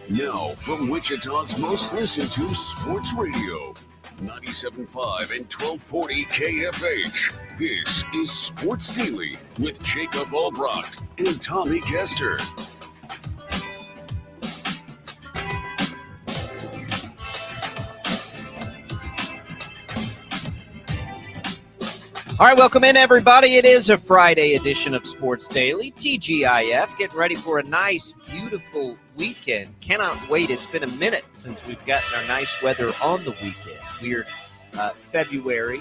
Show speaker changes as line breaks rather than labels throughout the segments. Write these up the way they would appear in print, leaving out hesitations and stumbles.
Now, from Wichita's most listened to sports radio, 97.5 and 1240 KFH. This is Sports Daily with Jacob Albrocht and Tommy Kester.
All right, welcome in, everybody. It is a Friday edition of Sports Daily, TGIF. Getting ready for a nice, beautiful weekend. Cannot wait. It's been a minute since we've gotten our nice weather on the weekend. We're February,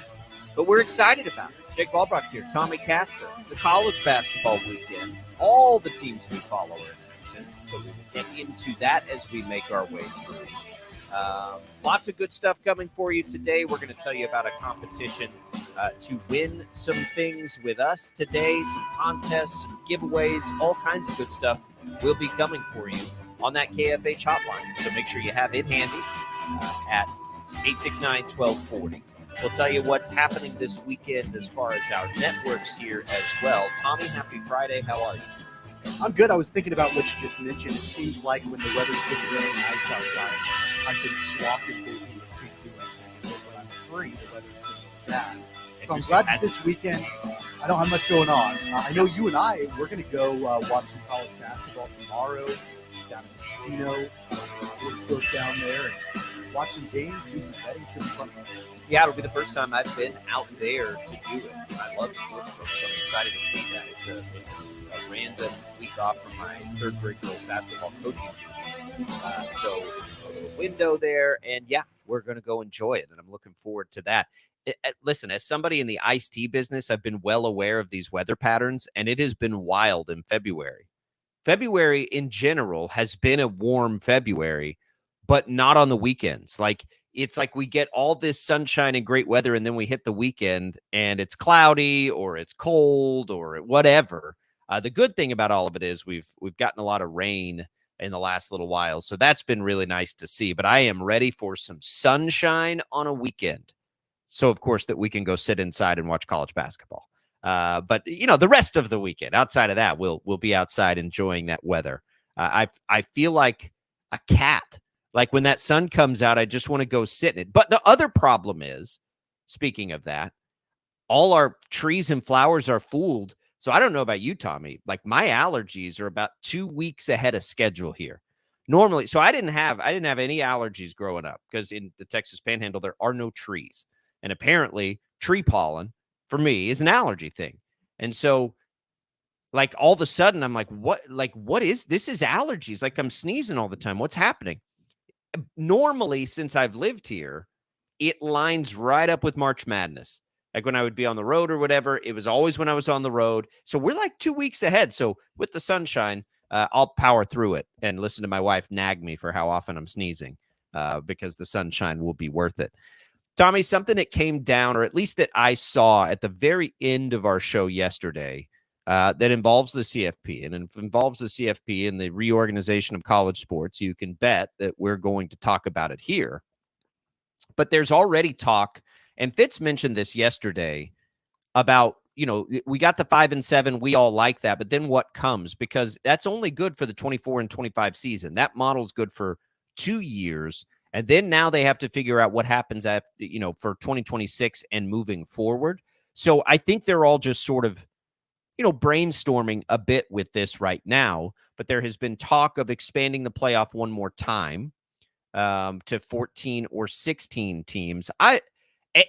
but we're excited about it. Jake Albrocht here, Tommy Castor. It's a college basketball weekend. All the teams we follow are in action, so we will get into that as we make our way through. Lots of good stuff coming for you today. We're going to tell you about a competition to win some things with us today, some contests, some giveaways, all kinds of good stuff will be coming for you on that KFH hotline. So make sure you have it handy at 869-1240. We'll tell you what's happening this weekend as far as our networks here as well. Tommy, happy Friday. How are you?
I'm good. I was thinking about what you just mentioned. It seems like when the weather's been really nice outside, I've been swamped and busy and can't do anything. But when I'm free, the weather's been bad. So I'm glad that this weekend I don't have much going on. I know you and we're going to go watch some college basketball tomorrow down at the casino, sports book down there, and watch some games, do some betting. Should be fun.
Yeah, it'll be the first time I've been out there to do it. I love sports books, so I'm excited to see that. It's a random week off from my third grade girls basketball coaching duties. So a little window there, and yeah, we're going to go enjoy it, and I'm looking forward to that. Listen, as somebody in the iced tea business, I've been well aware of these weather patterns, and it has been wild in February. February in general has been a warm February, but not on the weekends. It's like we get all this sunshine and great weather, and then we hit the weekend, and it's cloudy or it's cold or whatever. The good thing about all of it is we've gotten a lot of rain in the last little while, so that's been really nice to see. But I am ready for some sunshine on a weekend. So, of course, that we can go sit inside and watch college basketball. But, the rest of the weekend, outside of that, we'll be outside enjoying that weather. I feel like a cat. Like when that sun comes out, I just want to go sit in it. But the other problem is, speaking of that, all our trees and flowers are fooled. So I don't know about you, Tommy. Like my allergies are about 2 weeks ahead of schedule here. Normally, so I didn't have any allergies growing up because in the Texas Panhandle, there are no trees. And apparently tree pollen for me is an allergy thing. And so like all of a sudden I'm like, what is this? Is allergies. Like I'm sneezing all the time. What's happening? Normally, since I've lived here, it lines right up with March Madness. Like when I would be on the road or whatever, it was always when I was on the road. So we're like 2 weeks ahead. So with the sunshine, I'll power through it and listen to my wife nag me for how often I'm sneezing because the sunshine will be worth it. Tommy, something that came down, or at least that I saw at the very end of our show yesterday, that involves the CFP, and it involves the CFP and the reorganization of college sports. You can bet that we're going to talk about it here. But there's already talk, and Fitz mentioned this yesterday, about, we got the 5 and 7. We all like that. But then what comes? Because that's only good for the 24 and 25 season. That model is good for 2 years. And then now they have to figure out what happens after, for 2026 and moving forward. So I think they're all just sort of, brainstorming a bit with this right now. But there has been talk of expanding the playoff one more time to 14 or 16 teams.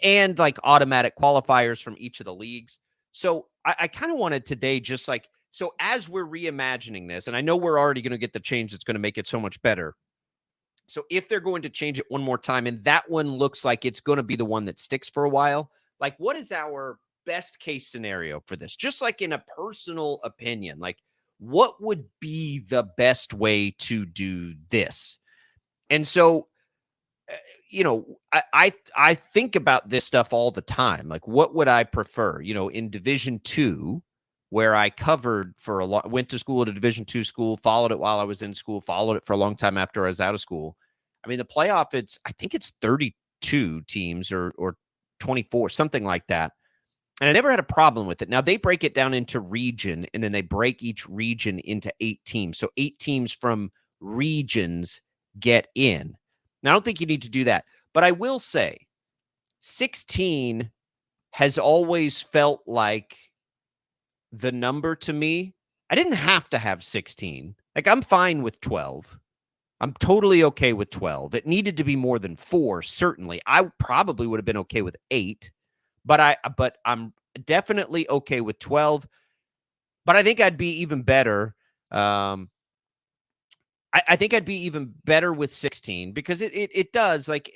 And like automatic qualifiers from each of the leagues. So I kind of wanted today just like, so as we're reimagining this, and I know we're already going to get the change that's going to make it so much better. So if they're going to change it one more time, and that one looks like it's going to be the one that sticks for a while, like what is our best case scenario for this? Just like in a personal opinion, like what would be the best way to do this? And so, I think about this stuff all the time. Like, what would I prefer? In Division II, where I covered for a lot, went to school at a Division II school, followed it while I was in school, followed it for a long time after I was out of school. I mean, the playoff, I think it's 32 teams or 24, something like that. And I never had a problem with it. Now, they break it down into region, and then they break each region into 8 teams. So 8 teams from regions
get in. Now, I don't think you need to do that. But I will say 16 has always felt like the number to me. I didn't have to have 16. Like, I'm fine with 12. I'm totally okay with 12. It needed to be more than 4, certainly. I probably would have been okay with 8, but I'm definitely okay with 12. But I think I'd be even better. I think I'd be even better with 16 because it does, like,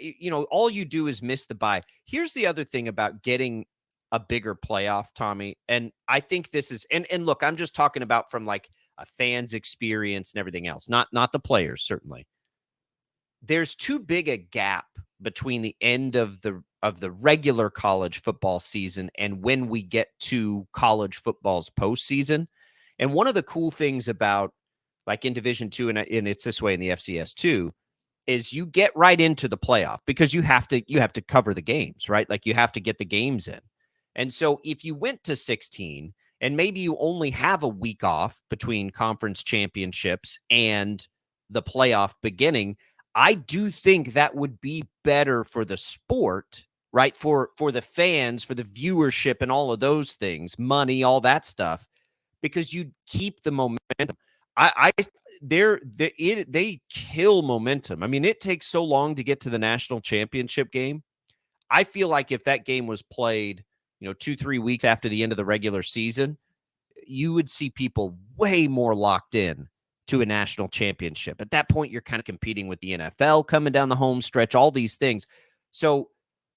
all you do is miss the bye. Here's the other thing about getting a bigger playoff, Tommy, and I think this is, and look, I'm just talking about from like a fan's experience and everything else, not the players, certainly. There's too big a gap between the end of the regular college football season and when we get to college football's postseason. And one of the cool things about, like, in Division II, and it's this way in the FCS too, is you get right into the playoff because you have to cover the games, right? Like, you have to get the games in. And so if you went to 16 and maybe you only have a week off between conference championships and the playoff beginning, I do think that would be better for the sport, right? For the fans, for the viewership and all of those things, money, all that stuff, because you keep the momentum. They kill momentum. I mean, it takes so long to get to the national championship game. I feel like if that game was played, 2-3 weeks after the end of the regular season, you would see people way more locked in to a national championship. At that point, you're kind of competing with the NFL coming down the home stretch, all these things. So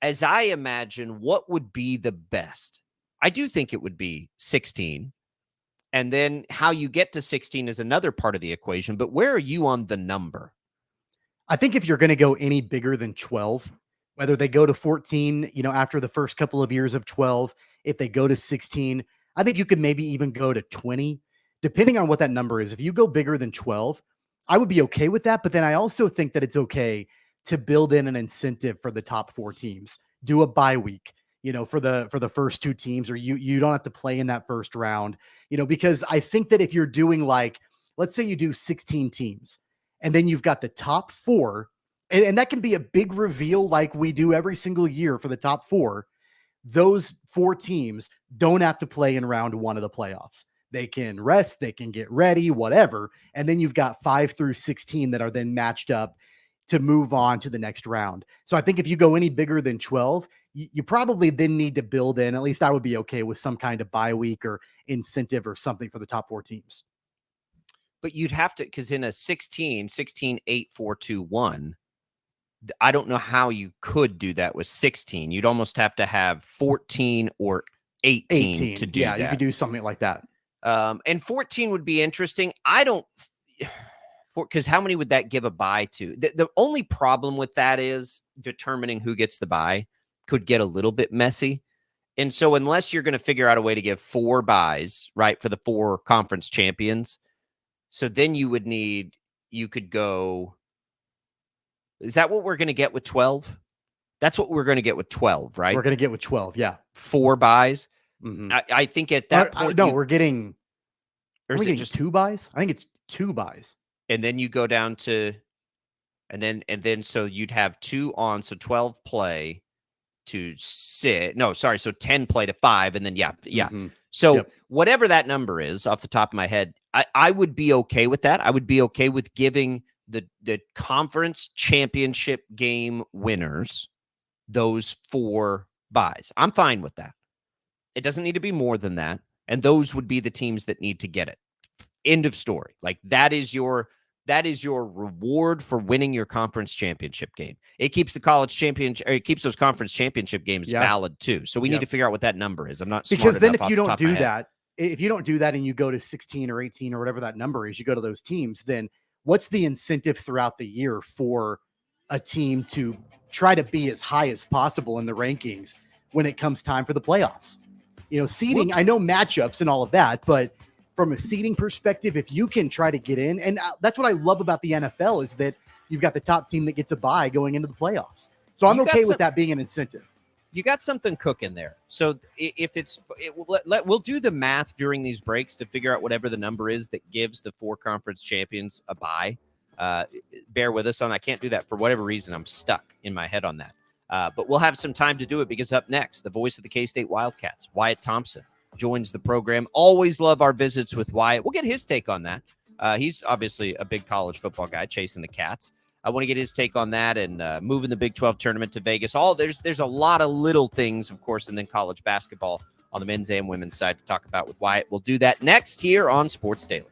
as I imagine what would be the best, I do think it would be 16. And then how you get to 16 is another part of the equation. But where are you on the number?
I think if you're going to go any bigger than 12, whether they go to 14, after the first couple of years of 12, if they go to 16, I think you could maybe even go to 20, depending on what that number is. If you go bigger than 12, I would be okay with that. But then I also think that it's okay to build in an incentive for the top 4 teams. Do a bye week, for the first 2 teams, or you don't have to play in that first round, because I think that if you're doing, like, let's say you do 16 teams and then you've got the top 4, and that can be a big reveal like we do every single year for the top 4. Those 4 teams don't have to play in round 1 of the playoffs. They can rest, they can get ready, whatever. And then you've got 5 through 16 that are then matched up to move on to the next round. So I think if you go any bigger than 12, you probably then need to build in, at least I would be okay with some kind of bye week or incentive or something for the top 4 teams.
But you'd have to, because in a 16, 8, 4, 2, 1, I don't know how you could do that with 16. You'd almost have to have 14 or 18 to do that.
Yeah, you could do something like that.
And 14 would be interesting. Because how many would that give a bye to? The only problem with that is determining who gets the bye could get a little bit messy. And so unless you're going to figure out a way to give 4 byes, right, for the 4 conference champions, so then you could go. Is that what we're going to get with 12? That's what we're going to get with 12, right?
We're going to get with 12, yeah.
4 byes.
Mm-hmm.
I think at that point,
we're getting.
Or is it
getting
just
2 byes? I think it's 2 byes.
And then you go down to, and then so you'd have 2 on, so 12 play to sit. No, sorry, so 10 play to 5, and then yeah.
Mm-hmm.
So whatever that number is, off the top of my head, I would be okay with that. I would be okay with giving the conference championship game winners those 4 byes. I'm fine with that. It doesn't need to be more than that. And those would be the teams that need to get it. End of story. Like, that is your reward for winning your conference championship game. It keeps the college championship, or it keeps those conference championship games valid too. So we need to figure out what that number is. I'm not smart
because then
enough
if you don't do
that,
and you go to 16 or 18 or whatever that number is, you go to those teams, then what's the incentive throughout the year for a team to try to be as high as possible in the rankings when it comes time for the playoffs? Seeding, I know matchups and all of that, but from a seeding perspective, if you can try to get in, and that's what I love about the NFL is that you've got the top team that gets a bye going into the playoffs. So I'm okay with that being an incentive.
You got something cooking there. So if we'll do the math during these breaks to figure out whatever the number is that gives the 4 conference champions a bye. Bear with us on that. I can't do that for whatever reason. I'm stuck in my head on that. But we'll have some time to do it because up next, the voice of the K-State Wildcats, Wyatt Thompson, joins the program. Always love our visits with Wyatt. We'll get his take on that. He's obviously a big college football guy chasing the Cats. I want to get his take on that and moving the Big 12 tournament to Vegas. There's a lot of little things, of course, and then college basketball on the men's and women's side to talk about with Wyatt. We'll do that next here on Sports Daily.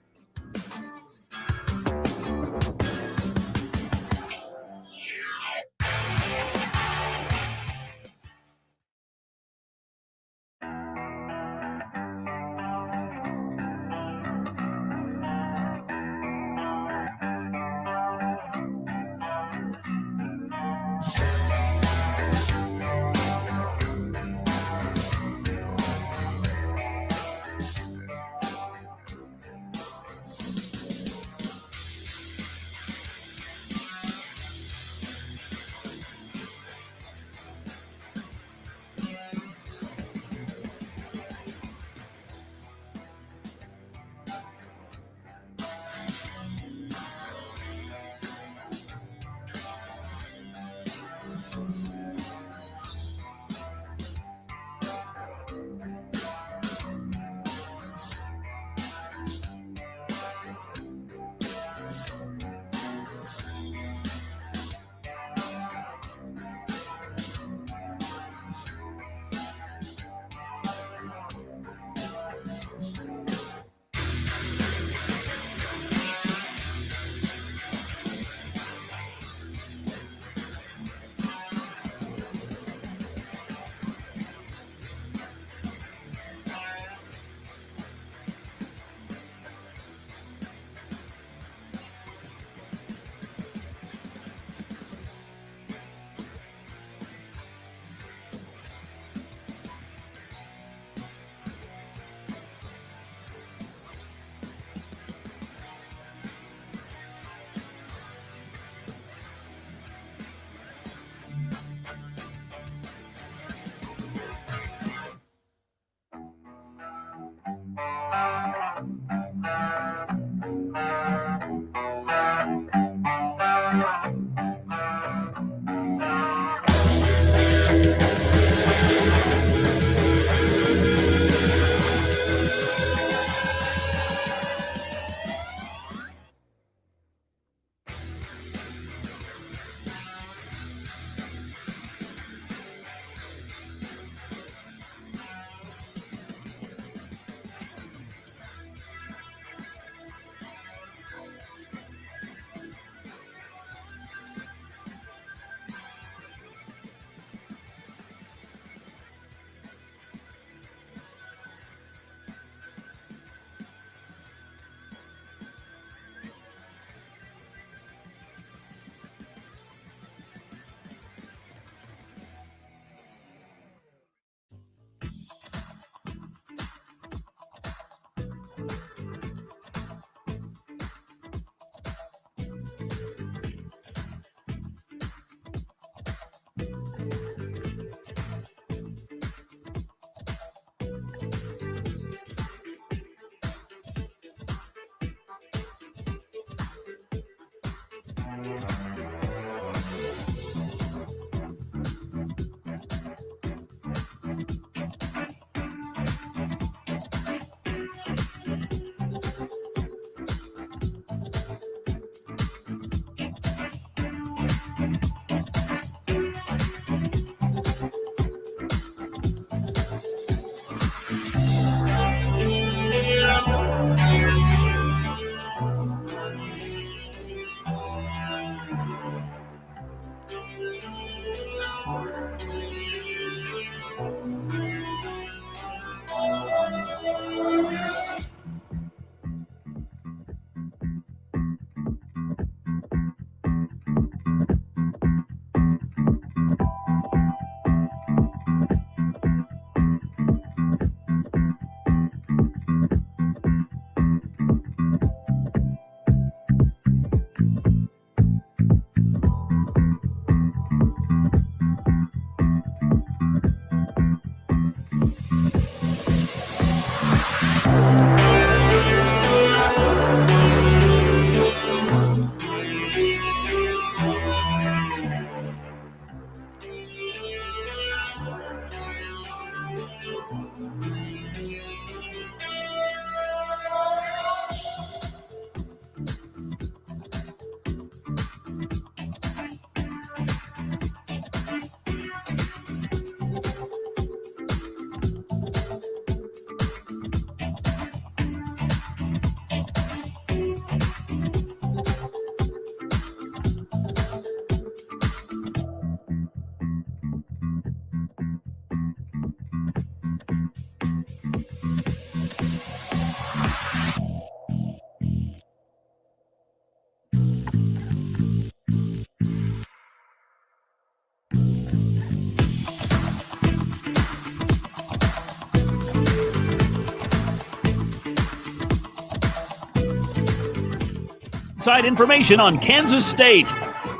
Inside information on Kansas State.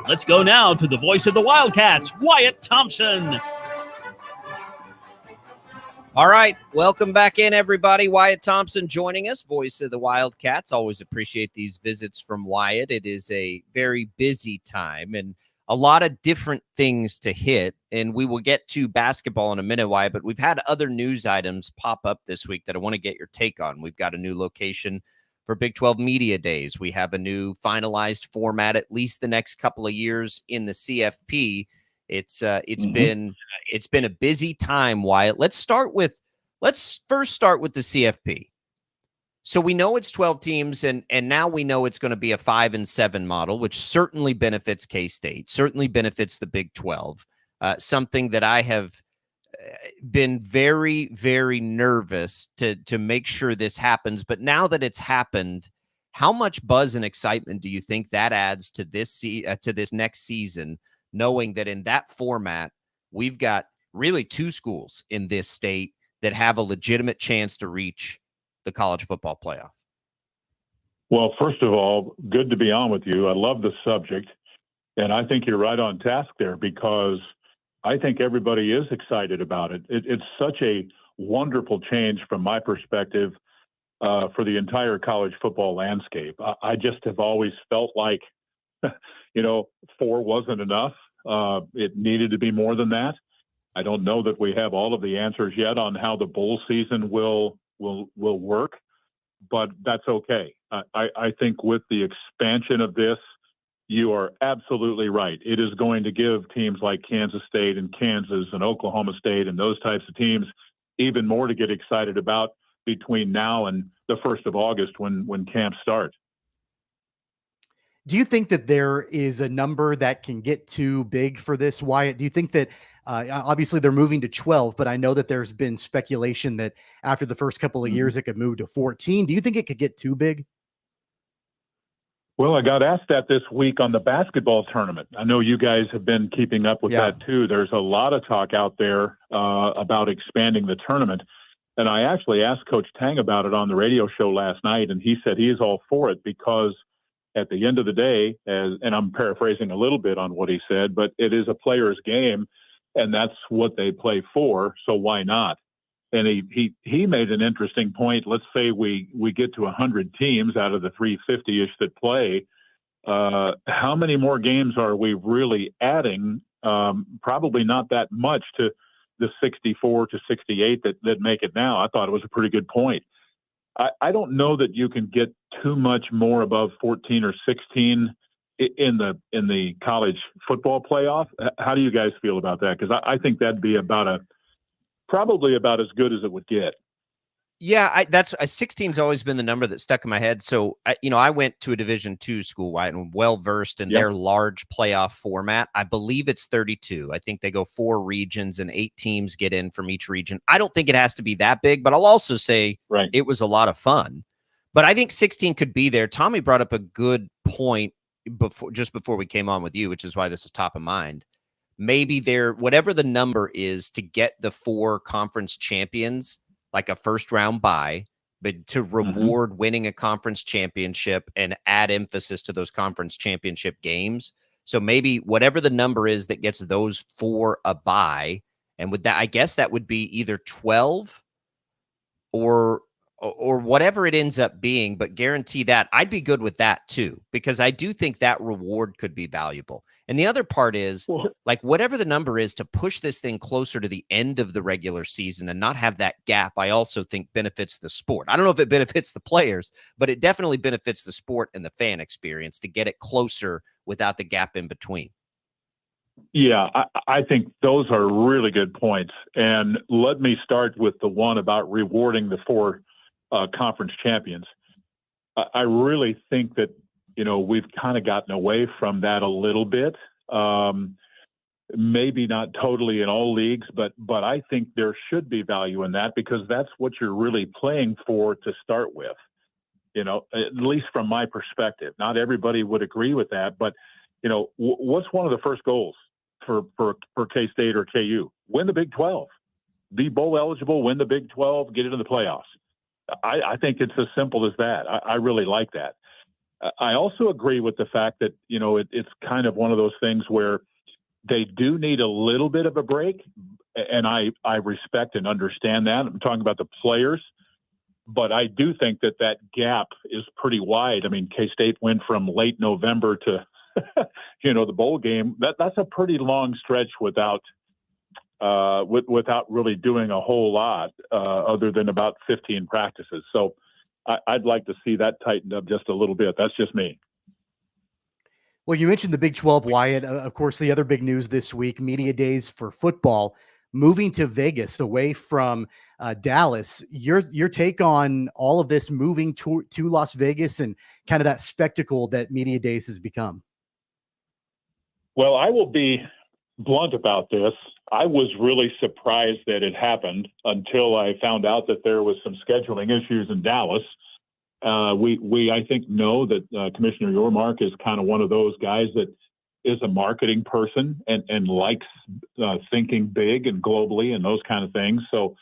Let's go now to the voice of the Wildcats, Wyatt Thompson.
All right, welcome back in, everybody. Wyatt Thompson joining us, voice of the Wildcats. Always appreciate these visits from Wyatt. It is a very busy time and a lot of different things to hit, and we will get to basketball in a minute, Wyatt, but we've had other news items pop up this week that I want to get your take on. We've got a new location for Big 12 Media Days. We have a new finalized format, at least the next couple of years in the CFP. It's been a busy time, Wyatt. Let's first start with the CFP. So we know it's 12 teams, and now we know it's going to be a 5-7 model, which certainly benefits K-State, certainly benefits the Big 12. Something that I have been very, very nervous to make sure this happens. But now that it's happened, how much buzz and excitement do you think that adds to this next season, knowing that in that format, we've got really two schools in this state that have a legitimate chance to reach the college football playoff?
Well, first of all, good to be on with you. I love the subject, and I think you're right on task there, because I think everybody is excited about it. It's such a wonderful change from my perspective for the entire college football landscape. I just have always felt like, 4 wasn't enough. It needed to be more than that. I don't know that we have all of the answers yet on how the bowl season will work, but that's okay. I think with the expansion of this, you are absolutely right. It is going to give teams like Kansas State and Kansas and Oklahoma State and those types of teams even more to get excited about between now and the 1st of August when camp starts.
Do you think that there is a number that can get too big for this, Wyatt? Do you think that obviously they're moving to 12, but I know that there's been speculation that after the first couple of years, it could move to 14. Do you think it could get too big?
Well, I got asked that this week on the basketball tournament. I know you guys have been keeping up with that too. There's a lot of talk out there about expanding the tournament. And I actually asked Coach Tang about it on the radio show last night, and he said he is all for it because at the end of the day, and I'm paraphrasing a little bit on what he said, but it is a player's game, and that's what they play for, so why not? And he made an interesting point. Let's say we get to 100 teams out of the 350-ish that play. How many more games are we really adding? Probably not that much to the 64 to 68 that make it now. I thought it was a pretty good point. I don't know that you can get too much more above 14 or 16 in the college football playoff. How do you guys feel about that? Because I think that'd be probably about as good as it would get.
Yeah, 16's always been the number that stuck in my head. So, I went to a Division II school, Wyatt, and well-versed in their large playoff format. I believe it's 32. I think they go 4 regions and 8 teams get in from each region. I don't think it has to be that big, but I'll also say it was a lot of fun. But I think 16 could be there. Tommy brought up a good point just before we came on with you, which is why this is top of mind. Maybe whatever the number is to get the 4 conference champions, like a first-round bye, but to reward winning a conference championship and add emphasis to those conference championship games. So maybe whatever the number is that gets those 4 a bye, and with that, I guess that would be either 12 or or whatever it ends up being, but guarantee that, I'd be good with that too, because I do think that reward could be valuable. And the other part is, like, whatever the number is, to push this thing closer to the end of the regular season and not have that gap, I also think benefits the sport. I don't know if it benefits the players, but it definitely benefits the sport and the fan experience to get it closer without the gap in between.
Yeah, I think those are really good points. And let me start with the one about rewarding the 4 conference champions. I really think that, we've kind of gotten away from that a little bit. Maybe not totally in all leagues, but I think there should be value in that, because that's what you're really playing for to start with. At least from my perspective. Not everybody would agree with that, but what's one of the first goals for K-State or KU? Win the Big 12, be bowl eligible, win the Big 12, get into the playoffs. I think it's as simple as that. I really like that. I also agree with the fact that, it's kind of one of those things where they do need a little bit of a break. And I respect and understand that. I'm talking about the players, but I do think that gap is pretty wide. I mean, K-State went from late November to, the bowl game. That's a pretty long stretch without really doing a whole lot other than about 15 practices. So I'd like to see that tightened up just a little bit. That's just me.
Well, you mentioned the Big 12, Wyatt. Of course, the other big news this week, media days for football, moving to Vegas away from Dallas. Your take on all of this moving to Las Vegas and kind of that spectacle that media days has become?
Well, I will be blunt about this. I was really surprised that it happened until I found out that there was some scheduling issues in Dallas. We I think know that Commissioner Yormark is kind of one of those guys that is a marketing person and likes thinking big and globally and those kind of things. So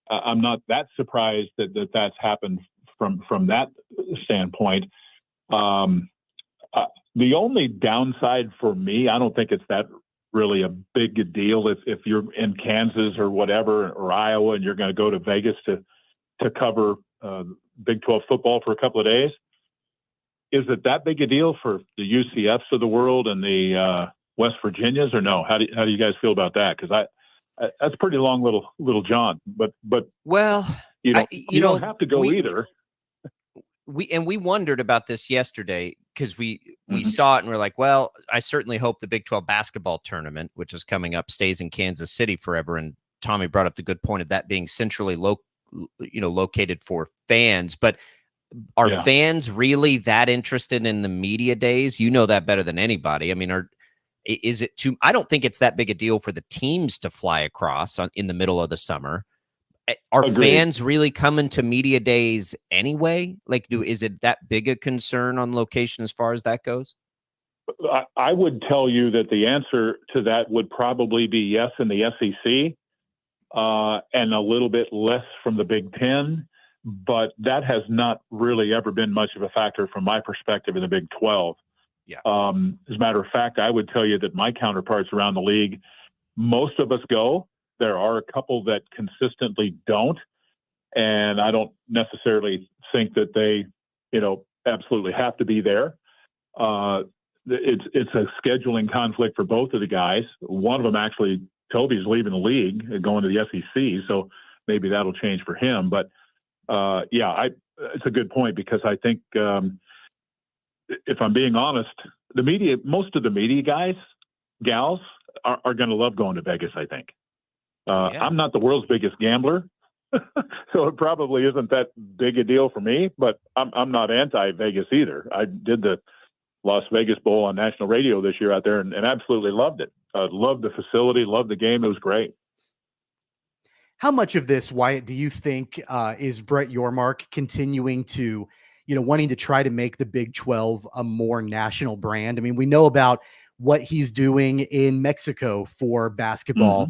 I'm not that surprised that that's happened from that standpoint. The only downside for me, I don't think it's that really a big deal if you're in Kansas or whatever, or Iowa, and you're going to go to Vegas to cover Big 12 football for a couple of days. Is it that big a deal for the UCFs of the world and the West Virginias, or no? How do you guys feel about that? Because that's pretty long little John. But
well,
you don't have to go either.
We wondered about this yesterday because we saw it and we're like, well, I certainly hope the Big 12 basketball tournament, which is coming up, stays in Kansas City forever. And Tommy brought up the good point of that being centrally located for fans. But are fans really that interested in the media days? You know that better than anybody. I mean, is it too? I don't think it's that big a deal for the teams to fly across in the middle of the summer. Are
Agreed.
Fans really coming to media days anyway? Like, is it that big a concern on location as far as that goes?
I would tell you that the answer to that would probably be yes in the SEC, and a little bit less from the Big Ten. But that has not really ever been much of a factor from my perspective in the Big 12.
Yeah.
As a matter of fact, I would tell you that my counterparts around the league, most of us go. There are a couple that consistently don't. And I don't necessarily think that they, absolutely have to be there. It's a scheduling conflict for both of the guys. One of them actually, Toby's leaving the league and going to the SEC. So maybe that'll change for him. But it's a good point, because I think, if I'm being honest, most of the media guys, gals are going to love going to Vegas, I think. I'm not the world's biggest gambler, so it probably isn't that big a deal for me, but I'm not anti-Vegas either. I did the Las Vegas Bowl on national radio this year out there and absolutely loved it. Loved the facility, loved the game. It was great.
How much of this, Wyatt, do you think is Brett Yormark continuing to, wanting to try to make the Big 12 a more national brand? I mean, we know about what he's doing in Mexico for basketball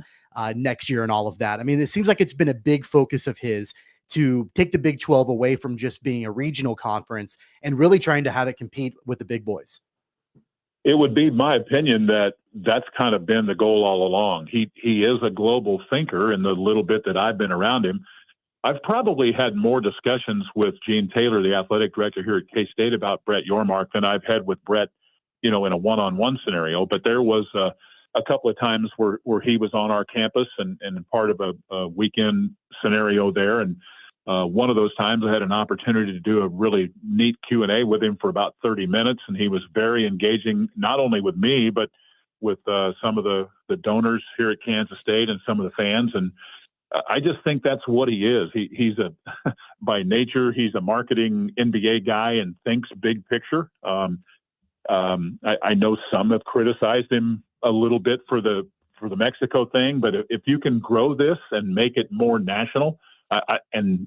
next year and all of that. I mean, it seems like it's been a big focus of his to take the Big 12 away from just being a regional conference and really trying to have it compete with the big boys.
It would be my opinion that that's kind of been the goal all along. He is a global thinker in the little bit that I've been around him. I've probably had more discussions with Gene Taylor, the athletic director here at K-State, about Brett Yormark than I've had with Brett, in a one-on-one scenario. But there was a couple of times where he was on our campus and part of a weekend scenario there. And one of those times I had an opportunity to do a really neat Q&A with him for about 30 minutes. And he was very engaging, not only with me, but with some of the donors here at Kansas State and some of the fans. And I just think that's what he is. He's by nature, he's a marketing NBA guy and thinks big picture. I know some have criticized him a little bit for the Mexico thing, but if you can grow this and make it more national and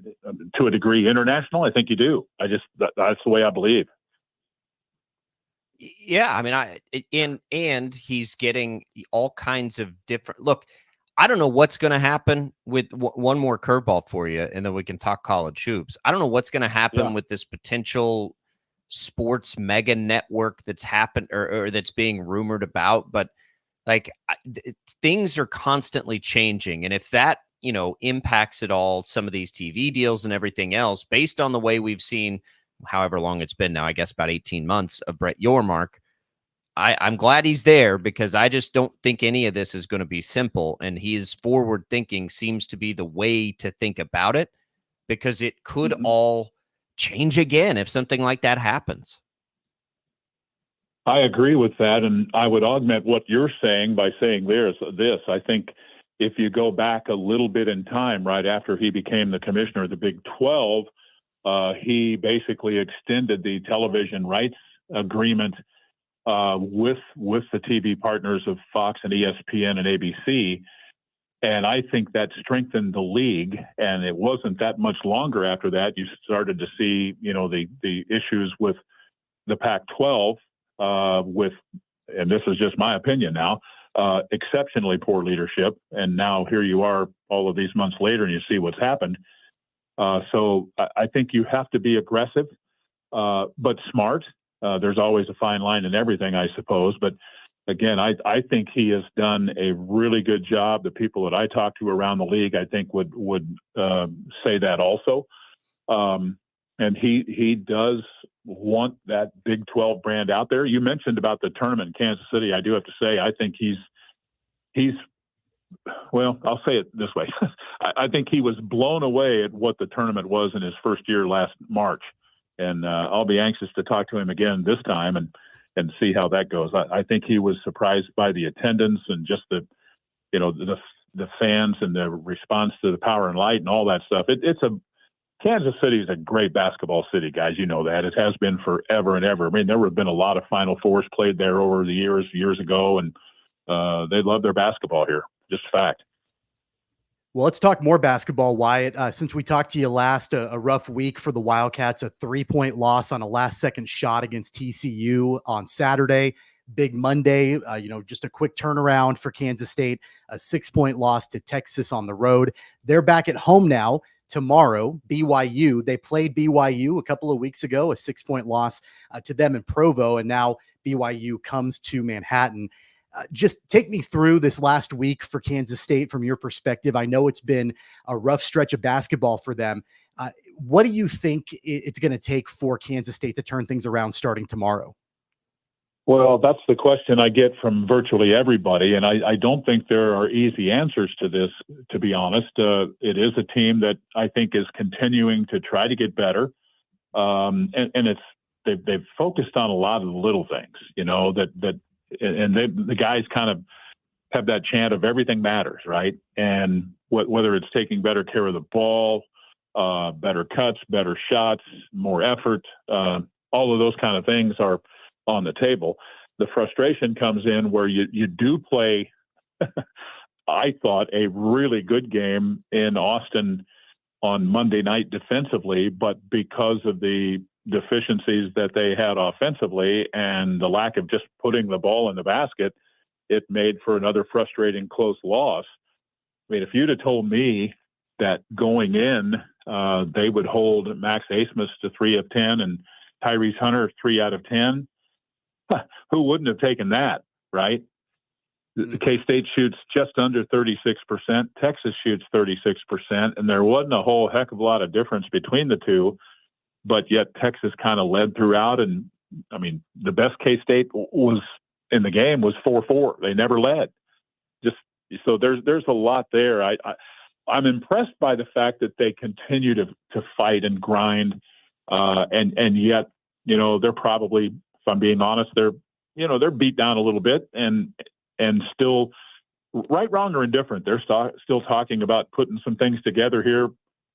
to a degree international, I think you do. That's the way I believe.
Yeah, I mean, and he's getting all kinds of different. Look, I don't know what's going to happen with one more curveball for you, and then we can talk college hoops. I don't know what's going to happen with this potential sports mega network that's happened or that's being rumored about, but like things are constantly changing. And if that, impacts at all some of these TV deals and everything else, based on the way we've seen, however long it's been now, I guess about 18 months of Brett Yormark, I'm glad he's there, because I just don't think any of this is going to be simple. And his forward thinking seems to be the way to think about it, because it could all change again if something like that happens.
I agree with that. And I would augment what you're saying by saying this. I think if you go back a little bit in time, right after he became the commissioner of the Big 12, he basically extended the television rights agreement with the TV partners of Fox and ESPN and ABC. And I think that strengthened the league. And it wasn't that much longer after that you started to see, the issues with the Pac-12 and this is just my opinion now, exceptionally poor leadership. And now here you are all of these months later and you see what's happened. So I think you have to be aggressive, but smart. There's always a fine line in everything, I suppose. But again, I think he has done a really good job. The people that I talk to around the league, I think would say that also. And he does want that Big 12 brand out there. You mentioned about the tournament in Kansas City. I do have to say, I think he's well, I'll say it this way. I think he was blown away at what the tournament was in his first year last March. And I'll be anxious to talk to him again this time and see how that goes. I think he was surprised by the attendance and just the fans and the response to the Power and Light and all that stuff. Kansas City is a great basketball city, guys. You know that. It has been forever and ever. I mean, there have been a lot of Final Fours played there over the years ago, and they love their basketball here. Just a fact.
Well, let's talk more basketball, Wyatt. Since we talked to you last, a rough week for the Wildcats, a 3-point loss on a last-second shot against TCU on Saturday. Big Monday, just a quick turnaround for Kansas State, a 6-point loss to Texas on the road. They're back at home now. Tomorrow, BYU. They played BYU a couple of weeks ago, a 6-point loss to them in Provo, and now BYU comes to Manhattan. Just take me through this last week for Kansas State from your perspective. I know it's been a rough stretch of basketball for them. What do you think it's going to take for Kansas State to turn things around starting tomorrow?
Well, that's the question I get from virtually everybody, and I don't think there are easy answers to this, to be honest. It is a team that I think is continuing to try to get better, and they've focused on a lot of the little things, the guys kind of have that chant of everything matters, right? And whether it's taking better care of the ball, better cuts, better shots, more effort, all of those kind of things are on the table. The frustration comes in where you do play, I thought, a really good game in Austin on Monday night defensively, but because of the deficiencies that they had offensively and the lack of just putting the ball in the basket, it made for another frustrating close loss. I mean, if you'd have told me that going in, they would hold Max Abmas to 3 of 10 and Tyrese Hunter 3 out of 10, who wouldn't have taken that, right? K-State shoots just under 36%. Texas shoots 36%, and there wasn't a whole heck of a lot of difference between the two, but yet Texas kind of led throughout. And I mean, the best K-State was in the game was 4-4. They never led. Just so there's a lot there. I'm impressed by the fact that they continue to fight and grind, and yet, they're probably, if I'm being honest, they're beat down a little bit, and still, right, wrong, or indifferent, they're still talking about putting some things together here.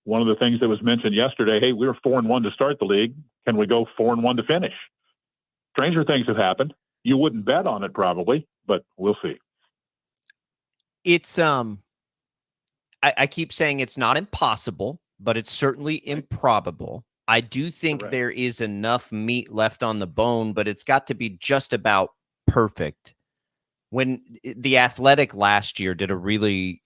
One of the things that was mentioned yesterday, hey, we were 4-1 to start the league. Can we go 4-1 to finish? Stranger things have happened. You wouldn't bet on it probably, but we'll see.
It's I keep saying it's not impossible, but it's certainly improbable. I do think
Correct.
there is enough meat left on the bone, but it's got to be just about perfect. When the Athletic last year did a really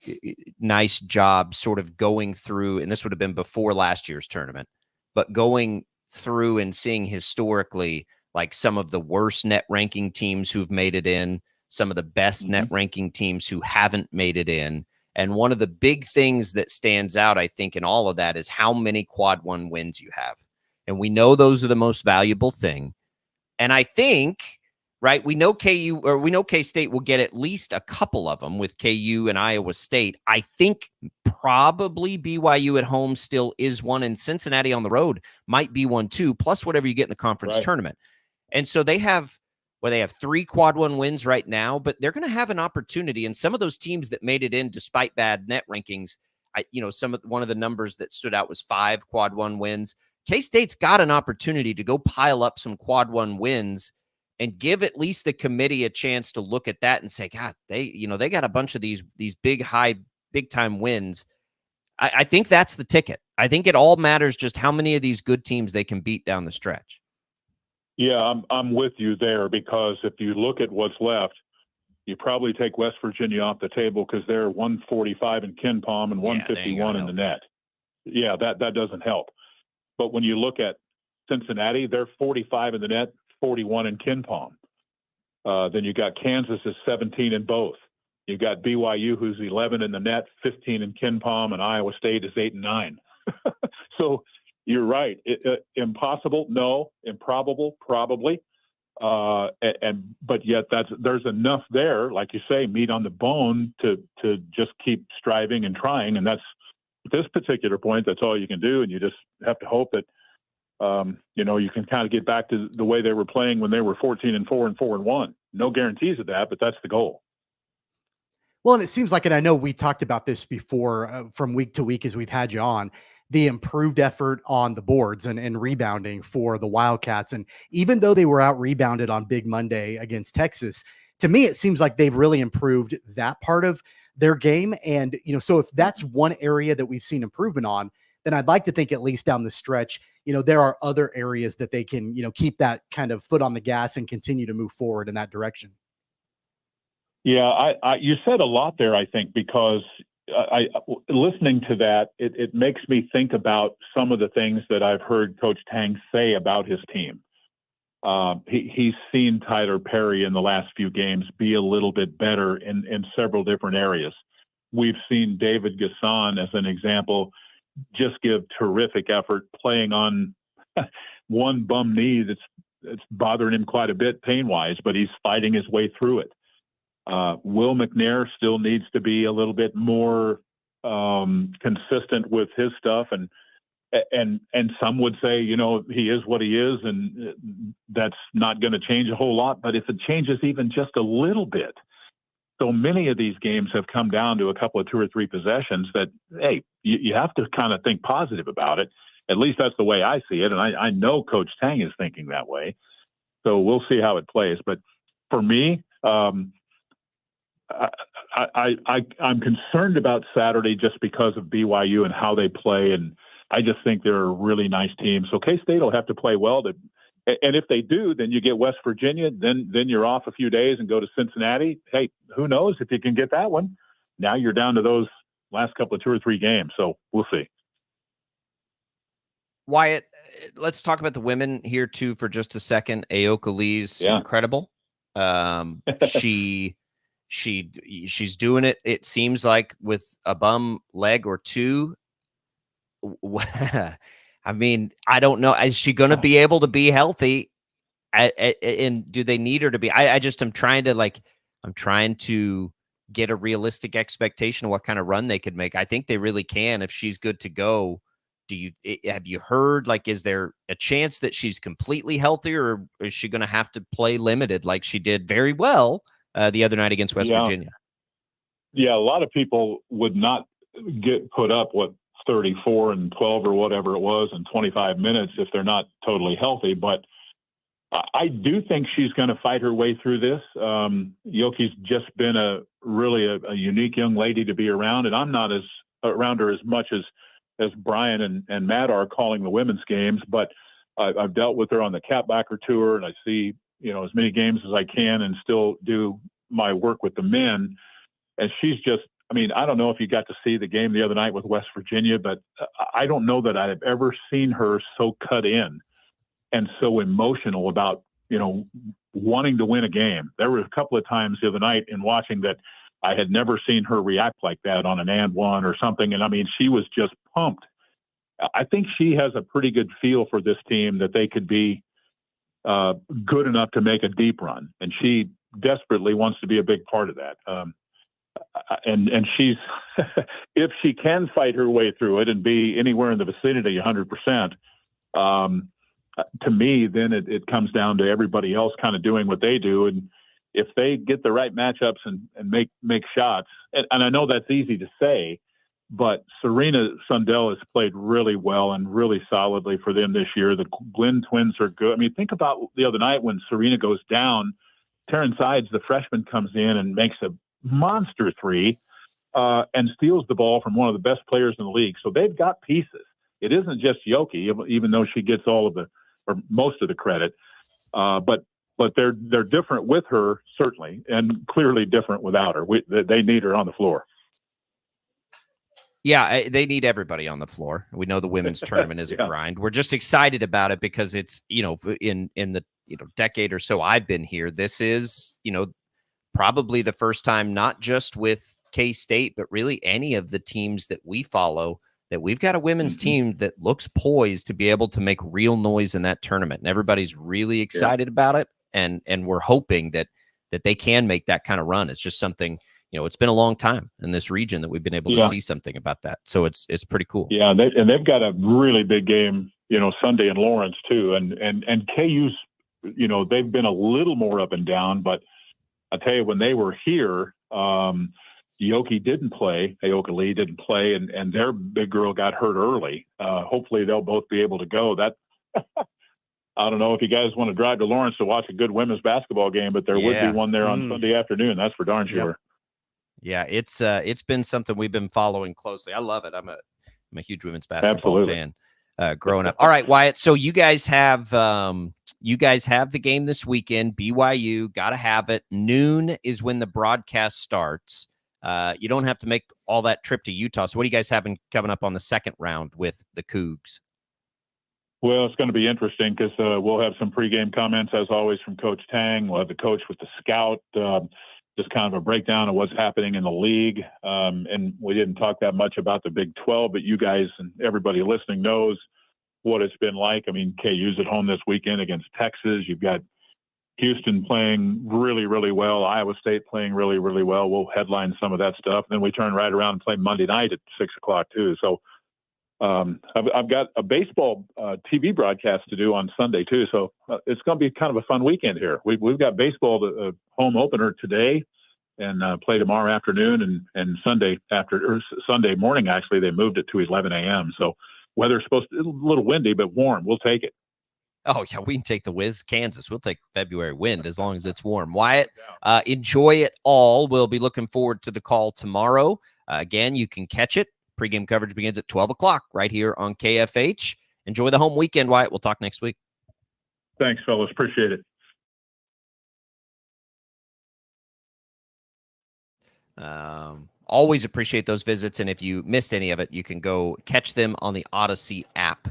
nice job sort of going through, and this would have been before last year's tournament, but going through and seeing historically like some of the worst net ranking teams who've made it in, some of the best net ranking teams who haven't made it in. And one of the big things that stands out, I think, in all of that is how many quad one wins you have. And we know those are the most valuable thing. And I think, right, we know K-State will get at least a couple of them with KU and Iowa State. I think probably BYU at home still is one, and Cincinnati on the road might be one too, plus whatever you get in the conference tournament. And so they have 3 quad one wins right now, but they're going to have an opportunity. And some of those teams that made it in despite bad net rankings, one of the numbers that stood out was 5 quad one wins. K-State's got an opportunity to go pile up some quad one wins and give at least the committee a chance to look at that and say, God, they got a bunch of these big time wins. I think that's the ticket. I think it all matters just how many of these good teams they can beat down the stretch.
Yeah, I'm with you there, because if you look at what's left, you probably take West Virginia off the table because they're 145 in Ken Palm and 151 in the net. Yeah, that doesn't help. But when you look at Cincinnati, they're 45 in the net, 41 in Ken Palm. Then you got Kansas is 17 in both. You got BYU, who's 11 in the net, 15 in Ken Palm, and Iowa State is 8 and 9. So you're right. Impossible? No. Improbable? Probably. But yet there's enough there, like you say, meat on the bone to just keep striving and trying. And that's, at this particular point, that's all you can do. And you just have to hope that, you can kind of get back to the way they were playing when they were 14-4 and 4-1. No guarantees of that, but that's the goal.
Well, and it seems like, and I know we talked about this before from week to week as we've had you on, the improved effort on the boards and rebounding for the Wildcats. And even though they were out rebounded on Big Monday against Texas, to me, it seems like they've really improved that part of their game. And, so if that's one area that we've seen improvement on, then I'd like to think at least down the stretch, there are other areas that they can, keep that kind of foot on the gas and continue to move forward in that direction.
Yeah, you said a lot there, I think, because listening to that, it makes me think about some of the things that I've heard Coach Tang say about his team. He's seen Tyler Perry in the last few games be a little bit better in several different areas. We've seen David Gasson, as an example, just give terrific effort playing on one bum knee that's bothering him quite a bit pain-wise, but he's fighting his way through it. Will McNair still needs to be a little bit more consistent with his stuff, and some would say, he is what he is, and that's not going to change a whole lot. But if it changes even just a little bit, so many of these games have come down to a couple of 2 or 3 possessions that, hey, you have to kind of think positive about it. At least that's the way I see it, and I know Coach Tang is thinking that way. So we'll see how it plays. But for me, I'm concerned about Saturday just because of BYU and how they play, and I just think they're a really nice team. So K-State will have to play well. And if they do, then you get West Virginia. Then you're off a few days and go to Cincinnati. Hey, who knows if you can get that one? Now you're down to those last couple of 2 or 3 games. So we'll see.
Wyatt, let's talk about the women here too for just a second. Aoka Lee's incredible. She She's doing it. It seems like with a bum leg or two. I mean, I don't know. Is she going to be able to be healthy? And do they need her to be? I just am trying to get a realistic expectation of what kind of run they could make. I think they really can if she's good to go. Have you heard, like, is there a chance that she's completely healthy, or is she going to have to play limited like she did very well the other night against West Virginia?
Yeah, a lot of people would not get put up 34 and 12 or whatever it was in 25 minutes if they're not totally healthy. But I do think she's going to fight her way through this. Yoki's just been a unique young lady to be around, and I'm not around her as much as Brian and Matt are calling the women's games, but I've dealt with her on the Catbacker Tour, and I see, as many games as I can and still do my work with the men. And she's just, I don't know if you got to see the game the other night with West Virginia, but I don't know that I've ever seen her so cut in and so emotional about, wanting to win a game. There were a couple of times the other night in watching that I had never seen her react like that on an and one or something. And she was just pumped. I think she has a pretty good feel for this team that they could be good enough to make a deep run. And she desperately wants to be a big part of that. And she's, if she can fight her way through it and be anywhere in the vicinity 100%, to me, then it comes down to everybody else kind of doing what they do. And if they get the right matchups and make shots, and I know that's easy to say, but Serena Sundell has played really well and really solidly for them this year. The Glenn twins are good. Think about the other night when Serena goes down, Terrence Ides, the freshman, comes in and makes a monster three and steals the ball from one of the best players in the league. So they've got pieces. It isn't just Yoki, even though she gets all of the or most of the credit. But they're different with her, certainly, and clearly different without her. They need her on the floor.
Yeah, they need everybody on the floor. We know the women's tournament is a grind. We're just excited about it because it's, in the decade or so I've been here, this is, probably the first time, not just with K-State, but really any of the teams that we follow, that we've got a women's team that looks poised to be able to make real noise in that tournament. And everybody's really excited about it. And we're hoping that they can make that kind of run. It's just something, it's been a long time in this region that we've been able to see something about that. So it's pretty cool.
Yeah. They've got a really big game, Sunday in Lawrence too. And KU's, they've been a little more up and down, but I tell you, when they were here, Yoki didn't play, Aoka Lee didn't play, and their big girl got hurt early. Hopefully they'll both be able to go. That I don't know if you guys want to drive to Lawrence to watch a good women's basketball game, but there would be one there on Sunday afternoon. That's for darn sure.
Yeah, it's been something we've been following closely. I love it. I'm a huge women's basketball fan growing up. All right, Wyatt. So you guys have the game this weekend. BYU, gotta have it. Noon is when the broadcast starts. You don't have to make all that trip to Utah. So what do you guys have coming up on the second round with the Cougs?
Well, it's going to be interesting because we'll have some pregame comments, as always, from Coach Tang. We'll have the coach with the scout, just kind of a breakdown of what's happening in the league. And we didn't talk that much about the Big 12, but you guys and everybody listening knows what it's been like. KU's at home this weekend against Texas. You've got Houston playing really, really well. Iowa State playing really, really well. We'll headline some of that stuff. Then we turn right around and play Monday night at 6:00 too. So I've got a baseball TV broadcast to do on Sunday too. So it's going to be kind of a fun weekend here. We've got baseball, the home opener today, and play tomorrow afternoon and Sunday Sunday morning. Actually, they moved it to 11 a.m. So weather's supposed to be a little windy, but warm. We'll take it.
Oh, yeah, we can take the whiz Kansas. We'll take February wind as long as it's warm. Wyatt, enjoy it all. We'll be looking forward to the call tomorrow. Again, you can catch it. Pre-game coverage begins at 12 o'clock right here on KFH. Enjoy the home weekend, Wyatt. We'll talk next week.
Thanks, fellas. Appreciate it.
Always appreciate those visits. And if you missed any of it, you can go catch them on the Odyssey app.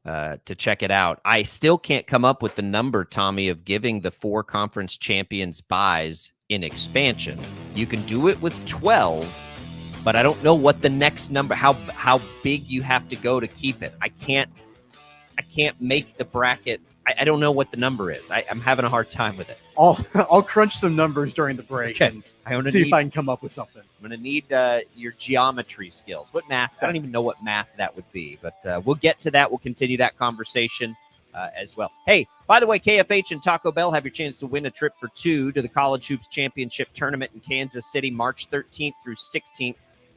To check it out. I still can't come up with the number, Tommy, of giving the 4 conference champions buys in expansion. You can do it with 12, but I don't know what the next number, how big you have to go to keep it. I can't make the bracket. I don't know what the number is. I'm having a hard time with it.
I'll crunch some numbers during the break and see if I can come up with something.
I'm going to need your geometry skills. What math? I don't even know what math that would be, but we'll get to that. We'll continue that conversation as well. Hey, by the way, KFH and Taco Bell have your chance to win a trip for two to the College Hoops Championship Tournament in Kansas City, March 13th through 16th,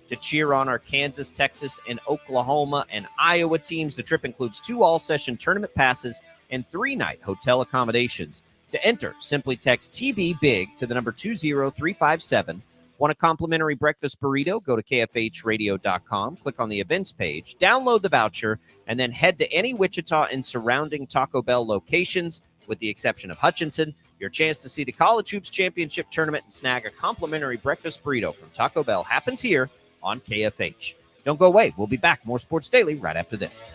to cheer on our Kansas, Texas, and Oklahoma and Iowa teams. The trip includes 2 all-session tournament passes and 3-night hotel accommodations. To enter, simply text TB BIG to the number 20357. Want a complimentary breakfast burrito? Go to kfhradio.com, click on the events page, download the voucher, and then head to any Wichita and surrounding Taco Bell locations, with the exception of Hutchinson. Your chance to see the College Hoops Championship Tournament and snag a complimentary breakfast burrito from Taco Bell happens here on KFH. Don't go away. We'll be back. More Sports Daily right after this.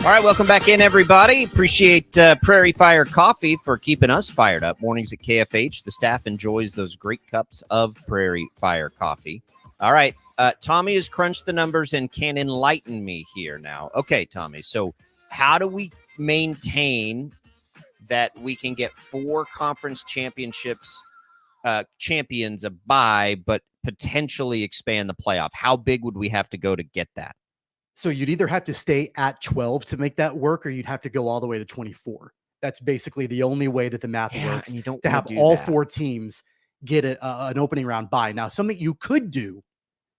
All right, welcome back in, everybody. Appreciate Prairie Fire Coffee for keeping us fired up. Mornings at KFH. The staff enjoys those great cups of Prairie Fire Coffee. All right, Tommy has crunched the numbers and can enlighten me here now. Okay, Tommy, so how do we maintain that we can get 4 conference championships champions a bye, but potentially expand the playoff? How big would we have to go to get that?
So you'd either have to stay at 12 to make that work, or you'd have to go all the way to 24. That's basically the only way that the math works,
and you don't
to
wanna
have
do
all
that.
4 teams get an opening round bye. Now, something you could do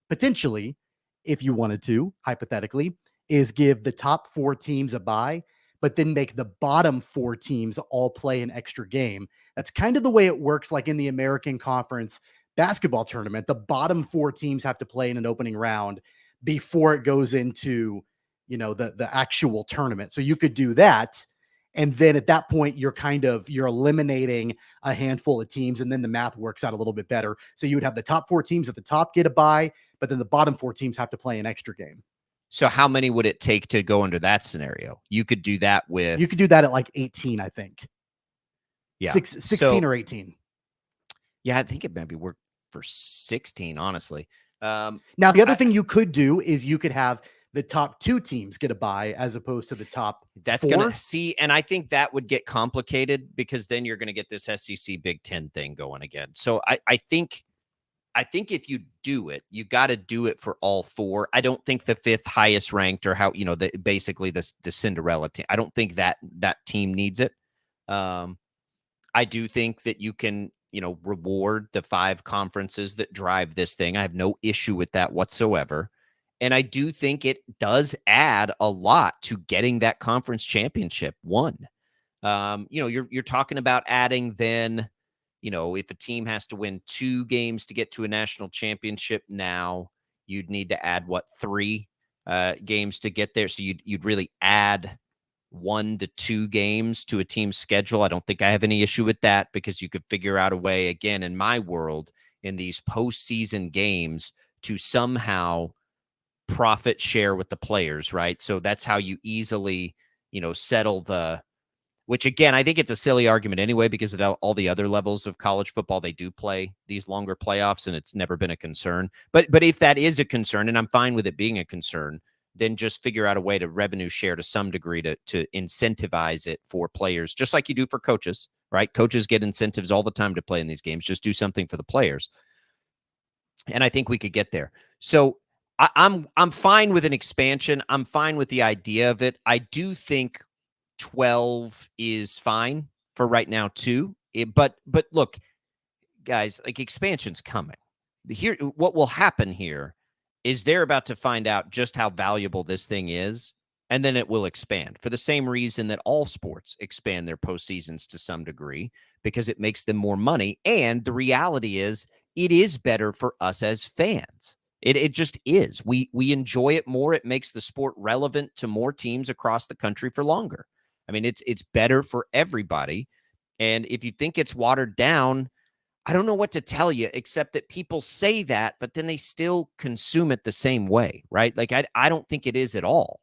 potentially, if you wanted to, hypothetically, is give the top 4 teams a bye, but then make the bottom 4 teams all play an extra game. That's kind of the way it works, like in the American Conference basketball tournament. The bottom 4 teams have to play in an opening round before it goes into, the actual tournament. So you could do that. And then at that point, you're eliminating a handful of teams, and then the math works out a little bit better. So you would have the top 4 teams at the top get a bye, but then the bottom 4 teams have to play an extra game.
So how many would it take to go under that scenario? You could do that with...
You could do that at like 18, I think.
Yeah.
16 or 18.
Yeah, I think it maybe work for 16, honestly.
Now, the other thing you could do is you could have the top 2 teams get a bye as opposed to the top 4.
Going to see, and I think that would get complicated because then you're going to get this SEC Big Ten thing going again. So I think if you do it, you got to do it for all 4. I don't think the 5th highest ranked, or how, basically the Cinderella team, I don't think that team needs it. I do think that you can, reward the 5 conferences that drive this thing. I have no issue with that whatsoever. And I do think it does add a lot to getting that conference championship won. You're talking about adding then, if a team has to win 2 games to get to a national championship now, you'd need to add 3 games to get there. So you'd really add 1 to 2 games to a team's schedule. I don't think I have any issue with that, because you could figure out a way, again, in my world, in these postseason games, to somehow profit share with the players, right? So that's how you easily, settle which, again, I think it's a silly argument anyway, because at all the other levels of college football, they do play these longer playoffs, and it's never been a concern. But if that is a concern, and I'm fine with it being a concern, then just figure out a way to revenue share to some degree to incentivize it for players, just like you do for coaches, right? Coaches get incentives all the time to play in these games. Just do something for the players. And I think we could get there. So I'm fine with an expansion. I'm fine with the idea of it. I do think 12 is fine for right now too. But look, guys, like, expansion's coming. Here, what will happen here is they're about to find out just how valuable this thing is, and then it will expand for the same reason that all sports expand their postseasons to some degree, because it makes them more money. And the reality is, it is better for us as fans. It just is. We enjoy it more. It makes the sport relevant to more teams across the country for longer. I mean, it's better for everybody. And if you think it's watered down, I don't know what to tell you, except that people say that, but then they still consume it the same way, right? Like, I don't think it is at all.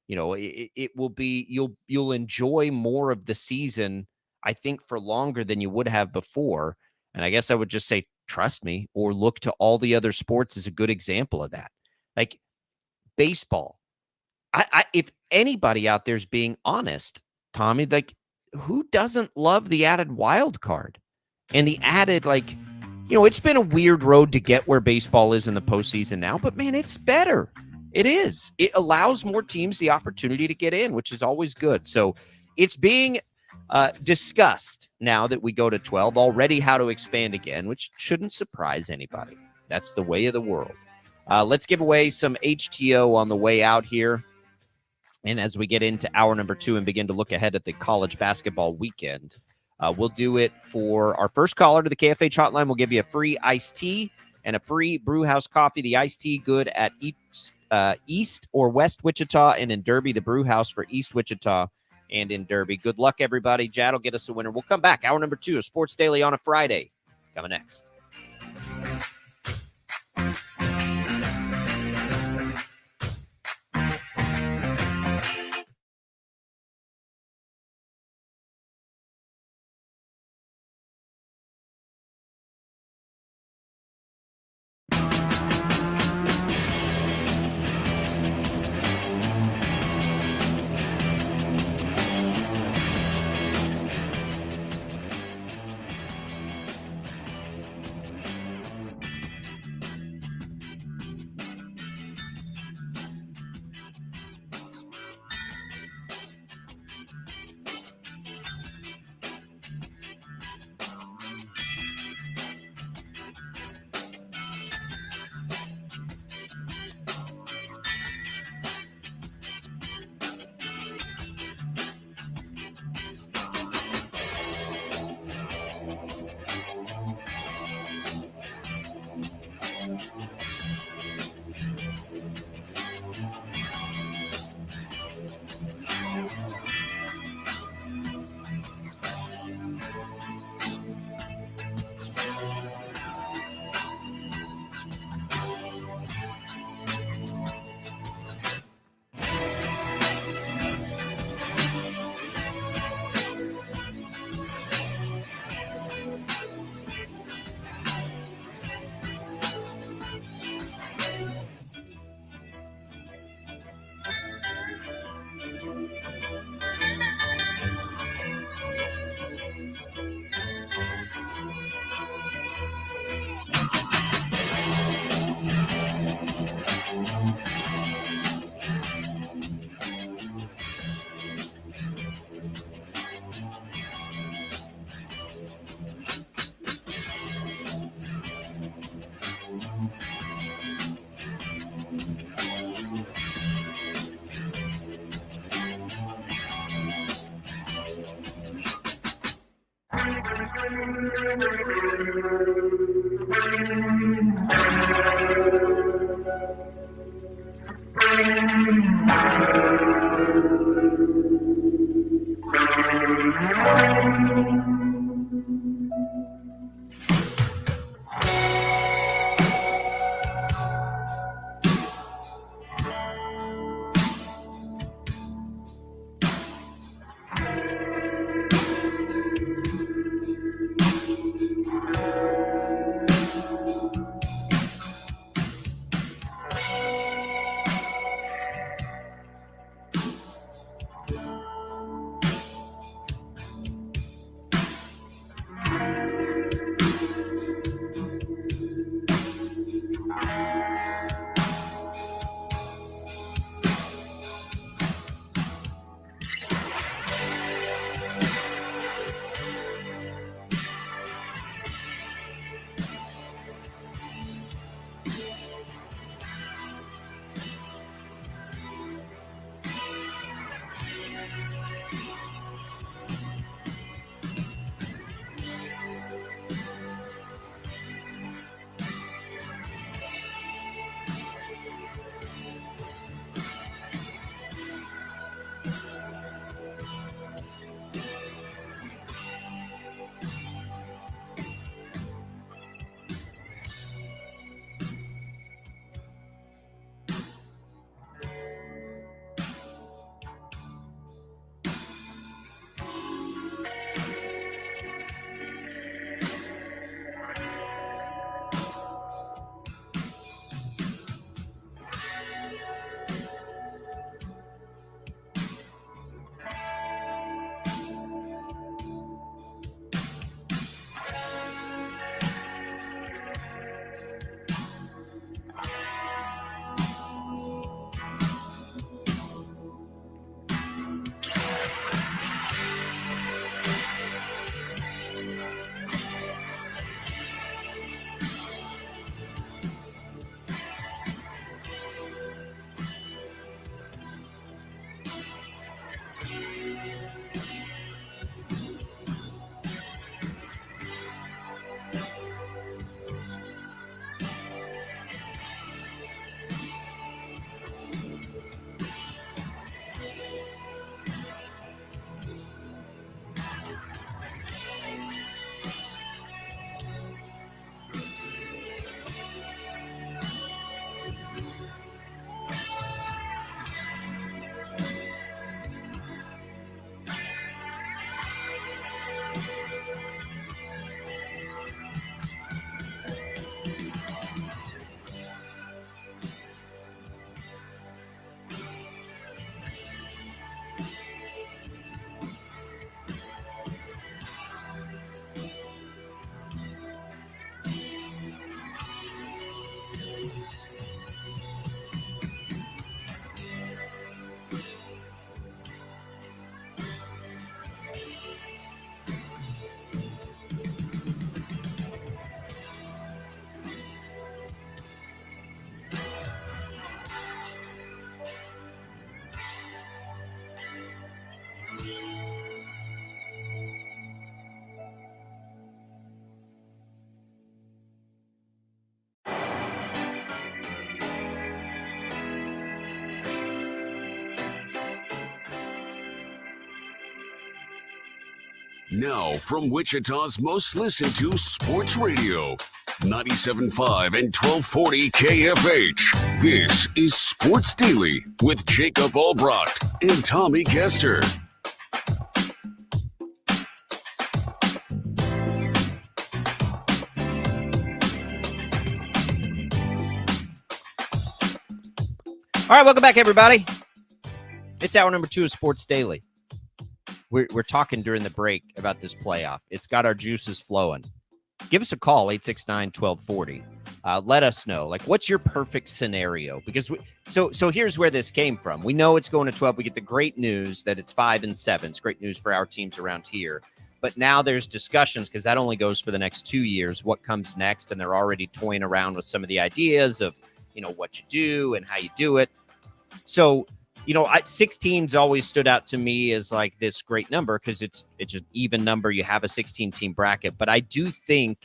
It will be, you'll enjoy more of the season, I think, for longer than you would have before. And I guess I would just say, trust me, or look to all the other sports as a good example of that. Like baseball. If anybody out there is being honest, Tommy, like, who doesn't love the added wild card? And the added, it's been a weird road to get where baseball is in the postseason now, but man, it's better. It is. It allows more teams the opportunity to get in, which is always good. So it's being discussed, now that we go to 12, already how to expand again, which shouldn't surprise anybody. That's the way of the world. Let's give away some HTO on the way out here. And as we get into hour number 2 and begin to look ahead at the college basketball weekend, we'll do it for our first caller to the KFH hotline. We'll give you a free iced tea and a free Brewhouse coffee. The iced tea good at East or West Wichita, and in Derby, the Brewhouse for East Wichita and in Derby. Good luck, everybody. Jad will get us a winner. We'll come back. Hour number 2 of Sports Daily on a Friday. Coming next.
Now, from Wichita's most listened to sports radio, 97.5 and 1240 KFH. This is Sports Daily with Jacob Albrocht and Tommy Kester.
All right, welcome back, everybody. It's hour number 2 of Sports Daily. We're talking during the break about this playoff. It's got our juices flowing. Give us a call, 869-1240. Let us know, like, what's your perfect scenario? Because so here's where this came from. We know it's going to 12. We get the great news that it's 5 and 7. It's great news for our teams around here. But now there's discussions, because that only goes for the next 2 years, what comes next. And they're already toying around with some of the ideas of, what you do and how you do it. So, 16's always stood out to me as like this great number because it's an even number. You have a 16-team bracket. But I do think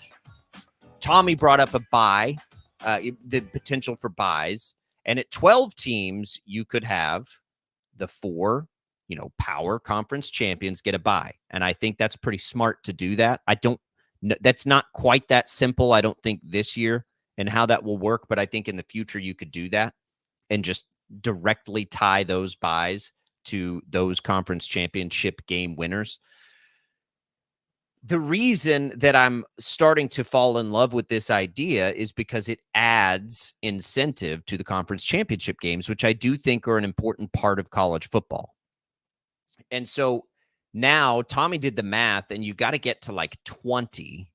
Tommy brought up a bye, the potential for buys. And at 12 teams, you could have the 4, power conference champions get a bye. And I think that's pretty smart to do that. That's not quite that simple, I don't think, this year and how that will work. But I think in the future, you could do that and just directly tie those buys to those conference championship game winners. The reason that I'm starting to fall in love with this idea is because it adds incentive to the conference championship games, which I do think are an important part of college football. And so now Tommy did the math, and you got to get to like 20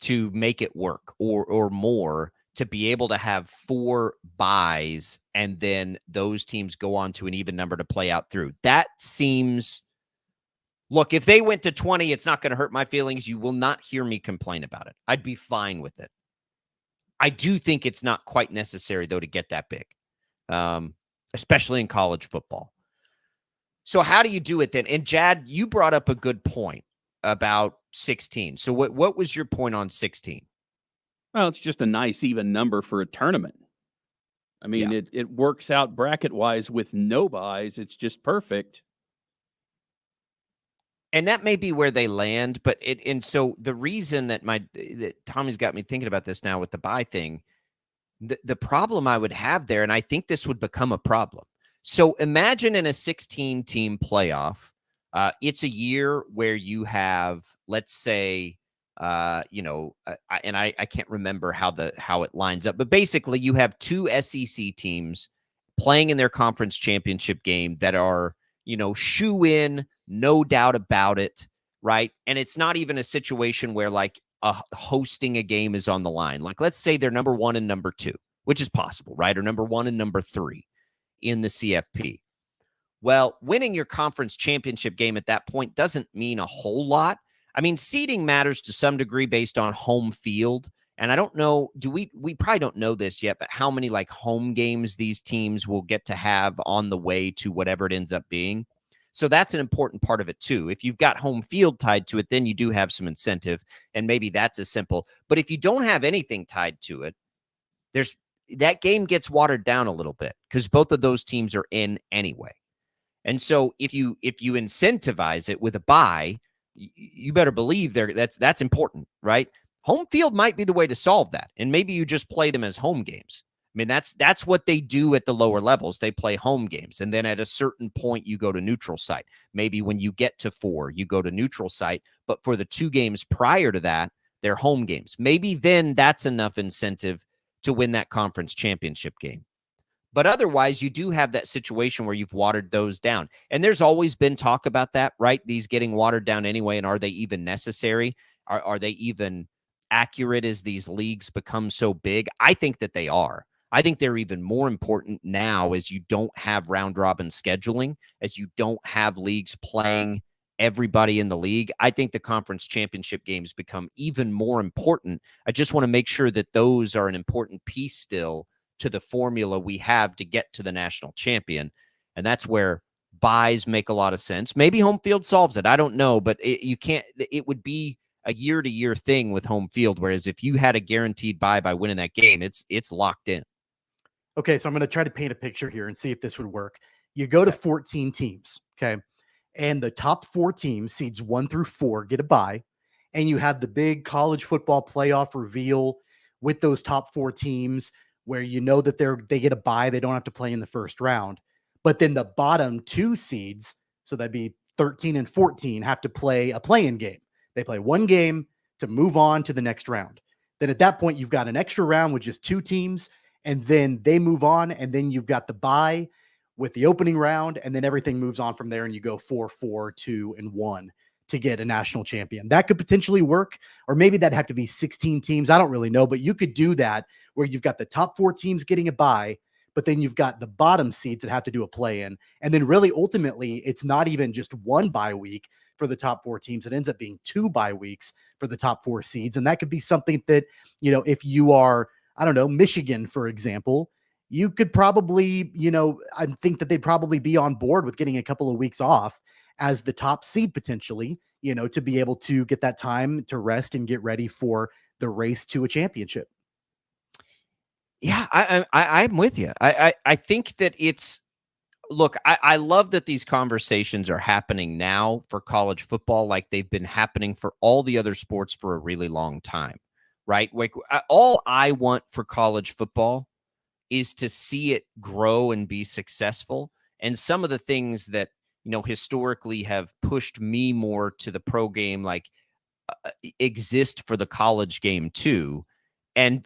to make it work, or more, to be able to have 4 buys, and then those teams go on to an even number to play out through. That seems, look, if they went to 20, it's not going to hurt my feelings. You will not hear me complain about it. I'd be fine with it. I do think it's not quite necessary, though, to get that big, especially in college football. So how do you do it then? And Jad, you brought up a good point about 16. So what was your point on 16?
Well, it's just a nice even number for a tournament. I mean,
Yeah.
it works out bracket-wise with no buys. It's just perfect.
And that may be where they land, but so the reason that Tommy's got me thinking about this now with the buy thing, the problem I would have there, and I think this would become a problem. So imagine in a 16-team playoff, it's a year where you have, let's say, I can't remember how it lines up, but basically you have 2 SEC teams playing in their conference championship game that are, shoe in, no doubt about it, right? And it's not even a situation where like hosting a game is on the line. Like, let's say they're number 1 and number 2, which is possible, right? Or number 1 and number 3 in the CFP. Well, winning your conference championship game at that point doesn't mean a whole lot. I mean, seeding matters to some degree based on home field. And I don't know, we probably don't know this yet, but how many like home games these teams will get to have on the way to whatever it ends up being. So that's an important part of it too. If you've got home field tied to it, then you do have some incentive, and maybe that's as simple. But if you don't have anything tied to it, that game gets watered down a little bit because both of those teams are in anyway. And so if you incentivize it with a bye, you better believe that's important, right? Home field might be the way to solve that. And maybe you just play them as home games. I mean, that's what they do at the lower levels. They play home games. And then at a certain point, you go to neutral site. Maybe when you get to 4, you go to neutral site. But for the 2 games prior to that, they're home games. Maybe then that's enough incentive to win that conference championship game. But otherwise, you do have that situation where you've watered those down. And there's always been talk about that, right? These getting watered down anyway. And are they even necessary? Are they even accurate as these leagues become so big? I think that they are. I think they're even more important now as you don't have round robin scheduling, as you don't have leagues playing everybody in the league. I think the conference championship games become even more important. I just want to make sure that those are an important piece still to the formula we have to get to the national champion. And that's where buys make a lot of sense. Maybe home field solves it. I don't know, but it would be a year-to-year thing with home field, whereas if you had a guaranteed buy by winning that game, it's locked in.
Okay, so I'm going to try to paint a picture here and see if this would work. You go to 14 teams, okay? And the top 4 teams, seeds 1 through 4, get a bye. And you have the big college football playoff reveal with those top 4 teams where you know that they get a bye. They don't have to play in the first round. But then the bottom 2 seeds, so that'd be 13 and 14, have to play a play-in game. They play one game to move on to the next round. Then at that point, you've got an extra round with just 2 teams, and then they move on, and then you've got the bye with the opening round, and then everything moves on from there, and you go 4-4, 2, and 1 to get a national champion. That could potentially work, or maybe that'd have to be 16 teams. I don't really know, but you could do that where you've got the top 4 teams getting a bye, but then you've got the bottom seeds that have to do a play-in. And then really, ultimately, it's not even just 1 bye week for the top 4 teams. It ends up being 2 bye weeks for the top 4 seeds. And that could be something that, if you are, I don't know, Michigan, for example, you could probably, I think that they'd probably be on board with getting a couple of weeks off as the top seed potentially, to be able to get that time to rest and get ready for the race to a championship.
Yeah, I'm with you. I think that look, I love that these conversations are happening now for college football like they've been happening for all the other sports for a really long time, right? Like, all I want for college football is to see it grow and be successful. And some of the things that, historically have pushed me more to the pro game, exist for the college game too. And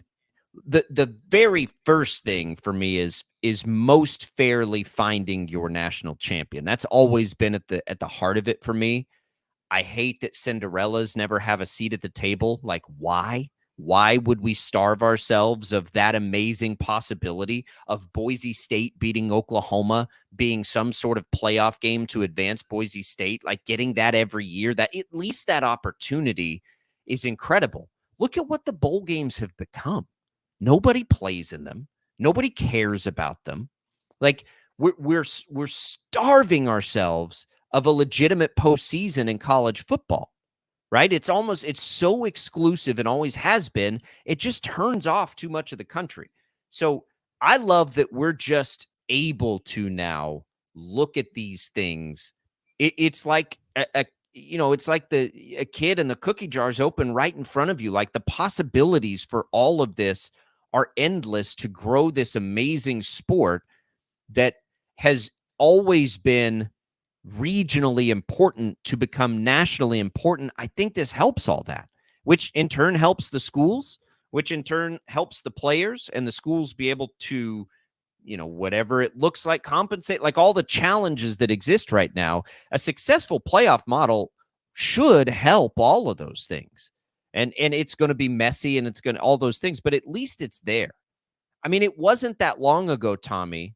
the very first thing for me is most fairly finding your national champion. That's always been at the heart of it for me. I hate that Cinderellas never have a seat at the table. Like, why? Why would we starve ourselves of that amazing possibility of Boise State beating Oklahoma, being some sort of playoff game to advance Boise State, like getting that every year? That at least that opportunity is incredible. Look at what the bowl games have become. Nobody plays in them. Nobody cares about them. Like, we're starving ourselves of a legitimate postseason in college football, right? It's so exclusive and always has been. It just turns off too much of the country. So I love that we're just able to now look at these things. It's like it's like a kid and the cookie jars open right in front of you. Like, the possibilities for all of this are endless to grow this amazing sport that has always been regionally important to become nationally important. I think this helps all that, which in turn helps the schools, which in turn helps the players, and the schools be able to, whatever it looks like, compensate, like all the challenges that exist right now. A successful playoff model should help all of those things. And it's going to be messy, and it's going to all those things, but at least it's there. I mean, it wasn't that long ago, Tommy.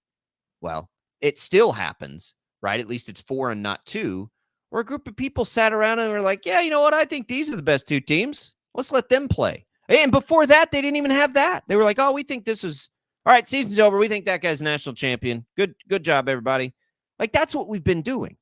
Well, it still happens, right? At least it's 4 and not 2, where a group of people sat around and were like, yeah, you know what? I think these are the best 2 teams. Let's let them play. And before that, they didn't even have that. They were like, oh, we think this is all right. Season's over. We think that guy's national champion. Good job, everybody. Like, that's what we've been doing.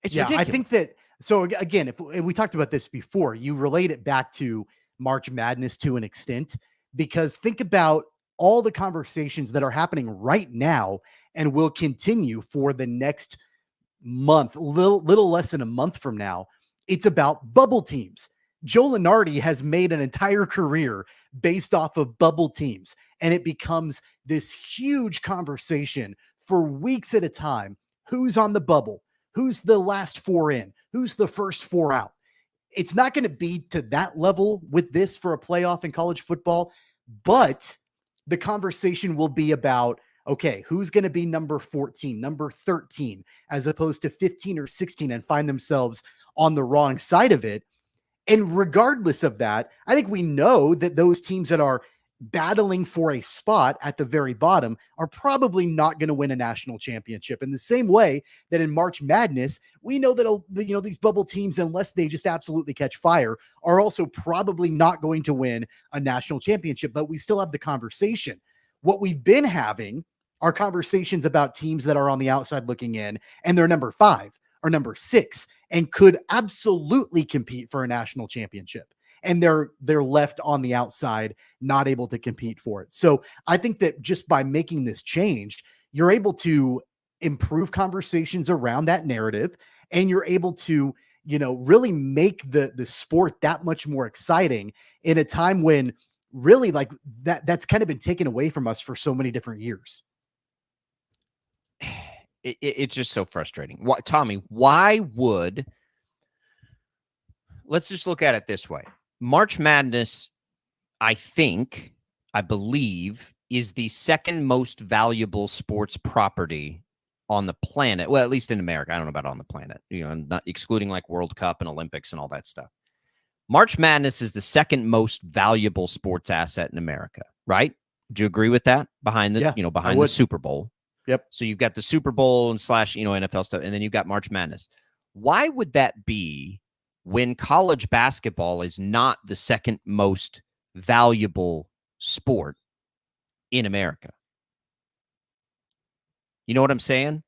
It's ridiculous.
I think that. So again, if we talked about this before, you relate it back to March Madness to an extent, because think about all the conversations that are happening right now and will continue for the next month, little less than a month from now. It's about bubble teams. Joe Lunardi has made an entire career based off of bubble teams, and it becomes this huge conversation for weeks at a time. Who's on the bubble? Who's the last 4 in? Who's the first 4 out? It's not going to be to that level with this for a playoff in college football, but the conversation will be about, okay, who's going to be number 14, number 13, as opposed to 15 or 16 and find themselves on the wrong side of it. And regardless of that, I think we know that those teams that are battling for a spot at the very bottom are probably not going to win a national championship. In the same way that in March Madness, we know that these bubble teams, unless they just absolutely catch fire, are also probably not going to win a national championship, but we still have the conversation. What we've been having are conversations about teams that are on the outside looking in, and they're number 5 or number 6 and could absolutely compete for a national championship. And they're left on the outside, not able to compete for it. So I think that just by making this change, you're able to improve conversations around that narrative, and you're able to, really make the sport that much more exciting in a time when really like that's kind of been taken away from us for so many different years.
It's just so frustrating. Tommy, why would, let's just look at it this way. March Madness, I believe, is the second most valuable sports property on the planet. Well, at least in America. I don't know about on the planet, not excluding like World Cup and Olympics and all that stuff. March Madness is the second most valuable sports asset in America, right? Do you agree with that? Behind the, behind the Super Bowl.
Yep.
So you've got the Super Bowl and / NFL stuff, and then you've got March Madness. Why would that be when college basketball is not the second most valuable sport in America? You know what I'm saying?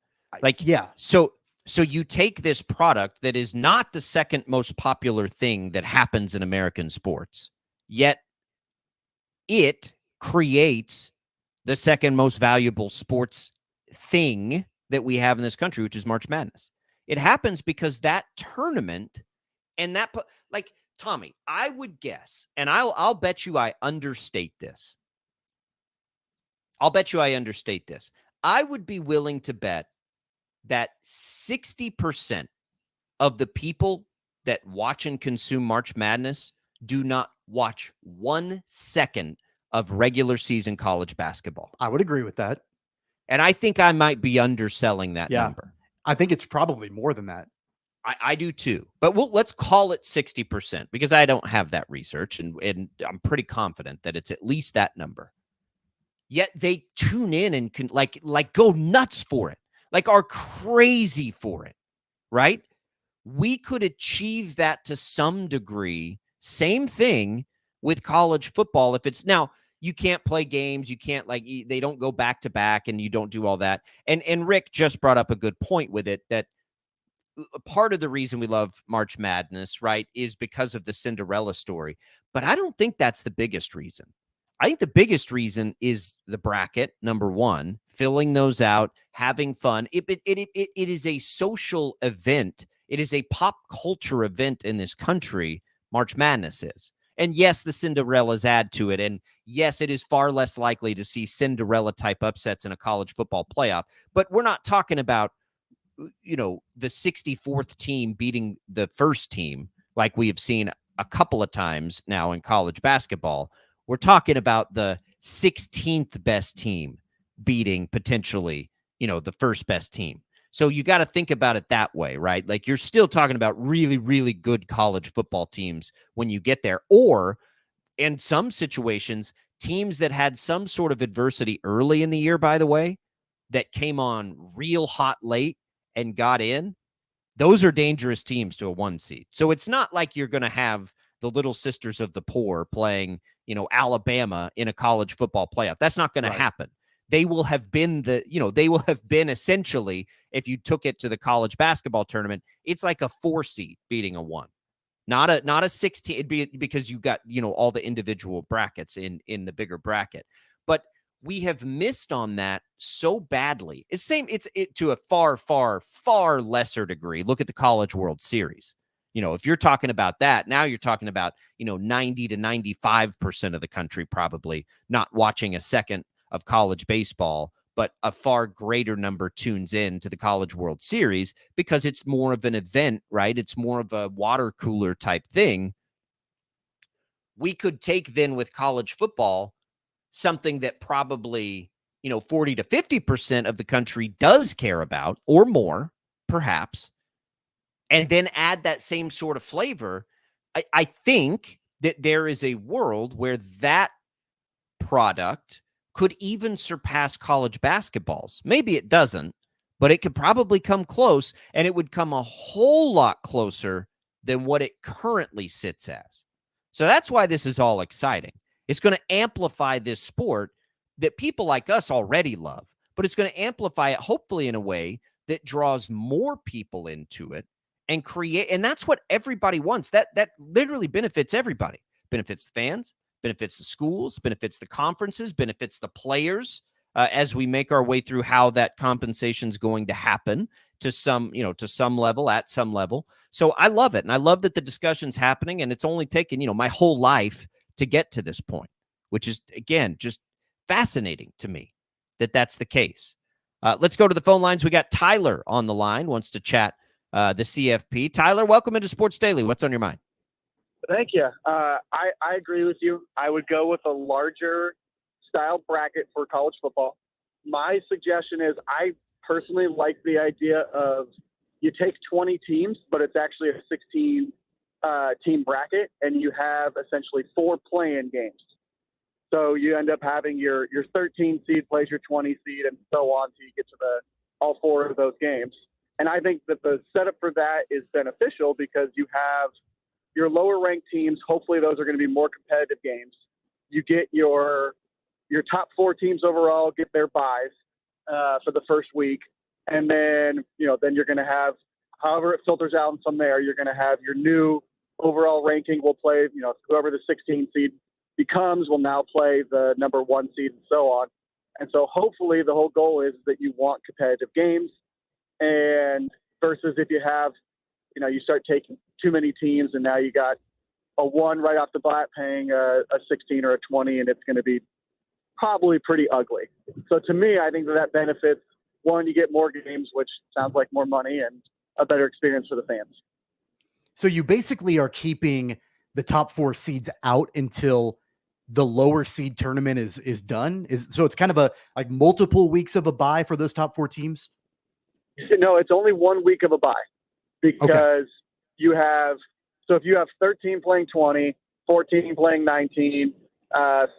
Yeah.
So you take this product that is not the second most popular thing that happens in American sports, yet it creates the second most valuable sports thing that we have in this country, which is March Madness. It happens because that tournament and that, like, Tommy, I would guess, and I'll bet you I understate this. I would be willing to bet that 60% of the people that watch and consume March Madness do not watch 1 second of regular season college basketball.
I would agree with that.
And I think I might be underselling that number.
I think it's probably more than that.
I do too. But let's call it 60% because I don't have that research, and I'm pretty confident that it's at least that number. Yet they tune in and can like go nuts for it, like are crazy for it, right? We could achieve that to some degree. Same thing with college football. If it's now, you can't play games, you can't they don't go back to back, and you don't do all that. And Rick just brought up a good point with it, that part of the reason we love March Madness, right, is because of the Cinderella story. But I don't think that's the biggest reason. I think the biggest reason is the bracket, number one, filling those out, having fun. It is a social event. It is a pop culture event in this country, March Madness is. And yes, the Cinderellas add to it. And yes, it is far less likely to see Cinderella-type upsets in a college football playoff. But we're not talking about, the 64th team beating the first team like we have seen a couple of times now in college basketball. We're talking about the 16th best team beating potentially, the first best team. So you got to think about it that way, right? Like, you're still talking about really, really good college football teams when you get there, or in some situations, teams that had some sort of adversity early in the year, by the way, that came on real hot late and got in. Those are dangerous teams to a 1 seed. So it's not like you're going to have the Little Sisters of the Poor playing, Alabama in a college football playoff. That's not going to happen. They will have been essentially, if you took it to the college basketball tournament, it's like a 4 seed beating a 1, not a 16. It'd be because you got, all the individual brackets in the bigger bracket. But we have missed on that so badly. It's to a far, far, far lesser degree. Look at the College World Series. If you're talking about that, now you're talking about, 90 to 95% of the country probably not watching a second of college baseball, but a far greater number tunes in to the College World Series because it's more of an event, right? It's more of a water cooler type thing. We could take then with college football something that probably, 40 to 50% of the country does care about, or more, perhaps, and then add that same sort of flavor. I think that there is a world where that product could even surpass college basketball's. Maybe it doesn't, but it could probably come close, and it would come a whole lot closer than what it currently sits as. So that's why this is all exciting. It's going to amplify this sport that people like us already love, but it's going to amplify it hopefully in a way that draws more people into it and create. And that's what everybody wants. That literally benefits everybody. Benefits the fans, benefits the schools, benefits the conferences, benefits the players as we make our way through how that compensation is going to happen to some level, at some level. So I love it. And I love that the discussion's happening, and it's only taken, my whole life to get to this point, which is, again, just fascinating to me that that's the case. Let's go to the phone lines. We got Tyler on the line, wants to chat the CFP. Tyler, welcome into Sports Daily. What's on your mind?
Thank you. I agree with you. I would go with a larger style bracket for college football. My suggestion is I personally like the idea of you take 20 teams, but it's actually a 16 team bracket, and you have essentially 4 play-in games. So you end up having your 13 seed plays your 20 seed and so on, so you get to all 4 of those games. And I think that the setup for that is beneficial because you have your lower ranked teams. Hopefully those are going to be more competitive games. You get your top 4 teams overall get their buys for the first week. And then, then you're going to have, however it filters out, and from there, you're going to have your new overall ranking will play, whoever the 16 seed becomes will now play the number 1 seed and so on. And so hopefully the whole goal is that you want competitive games, and versus if you have, you start taking too many teams and now you got a 1 right off the bat paying a 16 or a 20, and it's going to be probably pretty ugly. So to me, I think that benefits, one, you get more games, which sounds like more money and a better experience for the fans.
So you basically are keeping the top 4 seeds out until the lower seed tournament is done. So it's kind of like multiple weeks of a bye for those top 4 teams.
No, it's only 1 week of a bye because you have, so if you have 13 playing 20, 14 playing 19,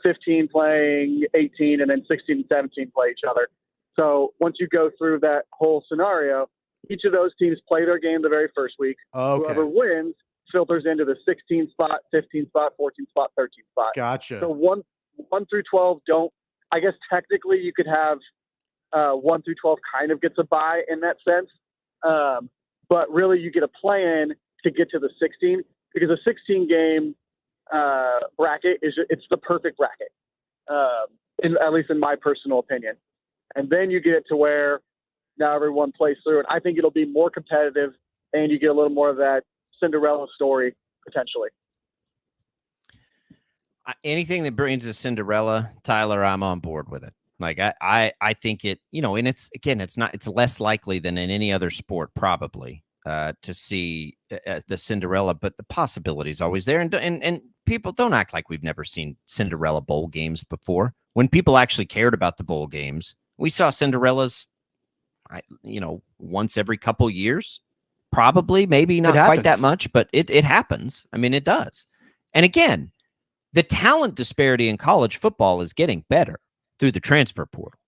15 playing 18, and then 16 and 17 play each other. So once you go through that whole scenario, each of those teams play their game the very first week.
Okay.
Whoever wins filters into the 16 spot, 15 spot, 14 spot, 13 spot.
Gotcha.
So 1 through 12 don't, I guess technically you could have 1 through 12 kind of gets a bye in that sense. But really you get a play-in to get to the 16 because a 16 game bracket it's the perfect bracket, at least in my personal opinion. And then you get to where now everyone plays through it. I think it'll be more competitive, and you get a little more of that Cinderella story potentially.
Anything that brings a Cinderella, Tyler, I'm on board with it. Like I think it, and it's less likely than in any other sport probably to see the Cinderella, but the possibility is always there. And people don't act like we've never seen Cinderella bowl games before. When people actually cared about the bowl games, we saw Cinderellas, once every couple years, probably, maybe not quite that much, but it happens. I mean, it does. And again, the talent disparity in college football is getting better through the transfer portal.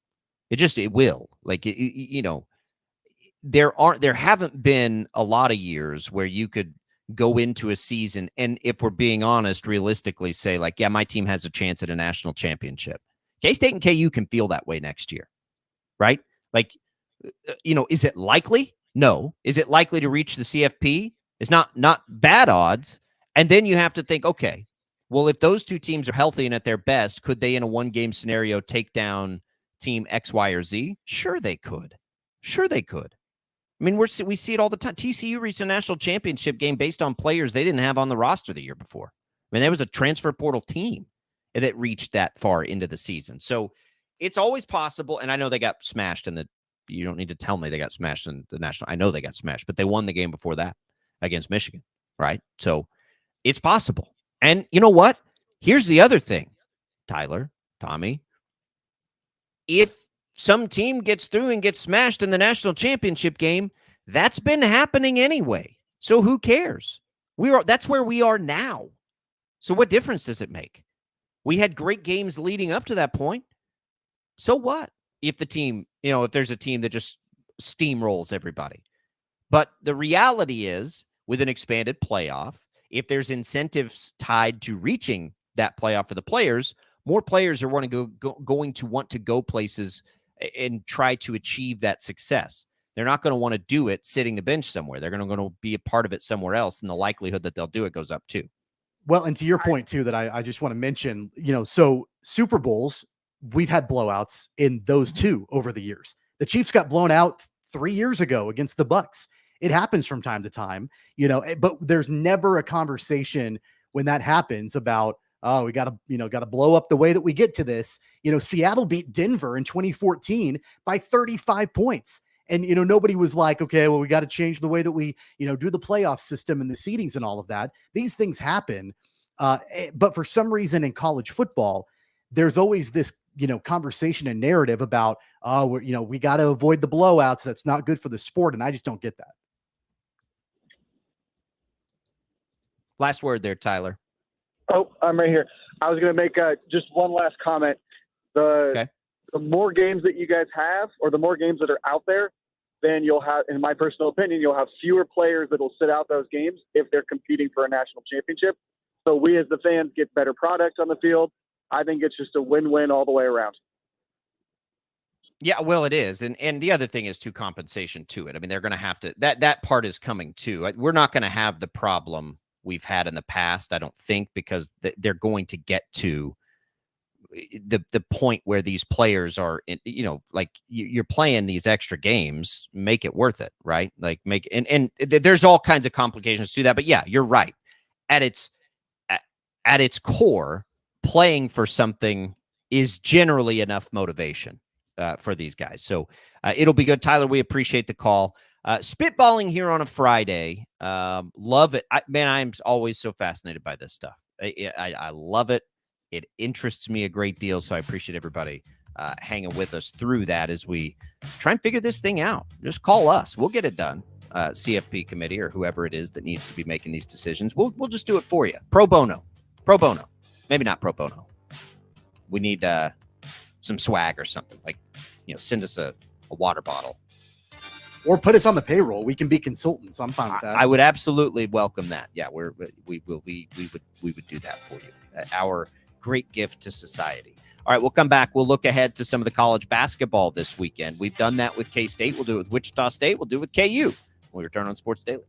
It will. Like, there haven't been a lot of years where you could go into a season and, if we're being honest, realistically say like, yeah, my team has a chance at a national championship. K-State and KU can feel that way next year, right? Like, is it likely? No. Is it likely to reach the CFP? It's not bad odds. And then you have to think, okay, well, if those 2 teams are healthy and at their best, could they in a 1-game scenario take down team X, Y, or Z? Sure they could. Sure they could. I mean, we see it all the time. TCU reached a national championship game based on players they didn't have on the roster the year before. I mean, there was a transfer portal team that reached that far into the season. So it's always possible. And I know they got smashed you don't need to tell me they got smashed in the national. I know they got smashed, but they won the game before that against Michigan, right? So it's possible. And you know what? Here's the other thing, Tyler, Tommy. If some team gets through and gets smashed in the national championship game, that's been happening anyway. So who cares? That's where we are now. So what difference does it make? We had great games leading up to that point. So what if the team, if there's a team that just steamrolls everybody? But the reality is, with an expanded playoff, if there's incentives tied to reaching that playoff for the players, more players are going to want to go places and try to achieve that success. They're not going to want to do it sitting the bench somewhere. They're going to be a part of it somewhere else, and the likelihood that they'll do it goes up too.
Well, and to your point too, that I just want to mention, so Super Bowls, we've had blowouts in those two over the years. The Chiefs got blown out 3 years ago against the Bucks. It happens from time to time, but there's never a conversation when that happens about, oh, we got to blow up the way that we get to this. Seattle beat Denver in 2014 by 35 points. And, nobody was like, okay, well, we got to change the way that we, do the playoff system and the seedings and all of that. These things happen. But for some reason in college football, there's always this, conversation and narrative about, we got to avoid the blowouts. That's not good for the sport. And I just don't get that.
Last word there, Tyler.
Oh, I'm right here. I was going to make just one last comment. The more games that you guys have, or the more games that are out there, then you'll have, in my personal opinion, you'll have fewer players that will sit out those games if they're competing for a national championship. So we as the fans get better product on the field. I think it's just a win-win all the way around.
Yeah, well, it is. And the other thing is too, compensation to it. I mean, they're going to have to, that part is coming too. We're not going to have the problem we've had in the past, I don't think, because they're going to get to the point where these players are, like you're playing these extra games, make it worth it, right? Like and there's all kinds of complications to that. But yeah, you're right. At its core, playing for something is generally enough motivation for these guys. So it'll be good. Tyler, we appreciate the call. Spitballing here on a Friday. Love it. I'm always so fascinated by this stuff. I love it. It interests me a great deal. So I appreciate everybody hanging with us through that as we try and figure this thing out. Just call us. We'll get it done. CFP committee or whoever it is that needs to be making these decisions. We'll just do it for you. Pro bono. Maybe not pro bono. We need some swag or something, like, send us a water bottle.
Or put us on the payroll. We can be consultants. I'm fine with that.
I would absolutely welcome that. Yeah, we would do that for you. Our great gift to society. All right, we'll come back. We'll look ahead to some of the college basketball this weekend. We've done that with K-State. We'll do it with Wichita State. We'll do it with KU. We'll return on Sports Daily.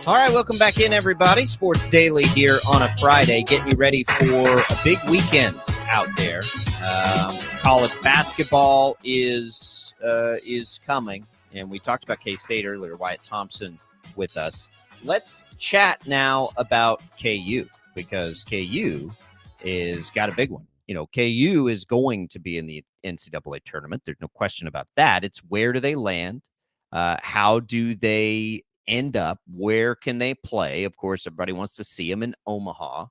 All right, welcome back in, everybody. Sports Daily here on a Friday, getting you ready for a big weekend out there. College basketball is coming, and we talked about K-State earlier. Wyatt Thompson with us. Let's chat now about KU, because KU is got a big one. You know, KU is going to be in the NCAA tournament. There's no question about that. It's where do they land? How do they end up? Where can they play? Of course, everybody wants to see them in Omaha.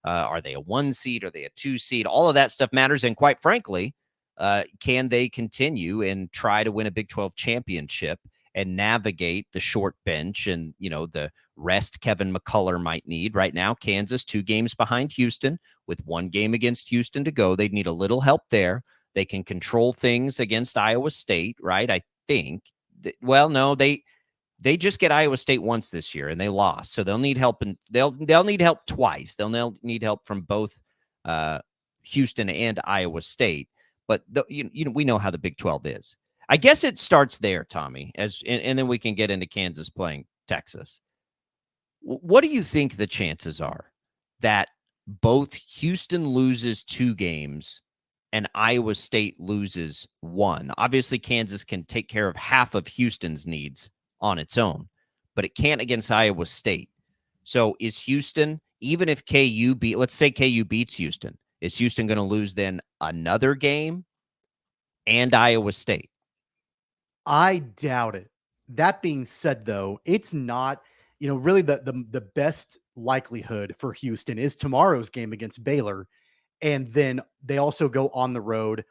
Are they a 1 seed? Are they a 2 seed? All of that stuff matters. And quite frankly, can they continue and try to win a Big 12 championship and navigate the short bench and, you know, the rest Kevin McCullough might need? Right now, Kansas 2 games behind Houston with 1 game against Houston to go. They'd need a little help there. They can control things against Iowa State, right? I think. Well, no, they just get Iowa State once this year and they lost. So they'll need help, and they'll need help twice. They'll need help from both Houston and Iowa State. But we know how the Big 12 is. I guess it starts there, Tommy, and then we can get into Kansas playing Texas. What do you think the chances are that both Houston loses 2 games and Iowa State loses 1? Obviously, Kansas can take care of half of Houston's needs on its own, but it can't against Iowa State. So is Houston, even if let's say KU beats Houston, is Houston going to lose then another game and Iowa State?
I doubt it. That being said, though, it's not, really the best likelihood for Houston is tomorrow's game against Baylor. And then they also go on the road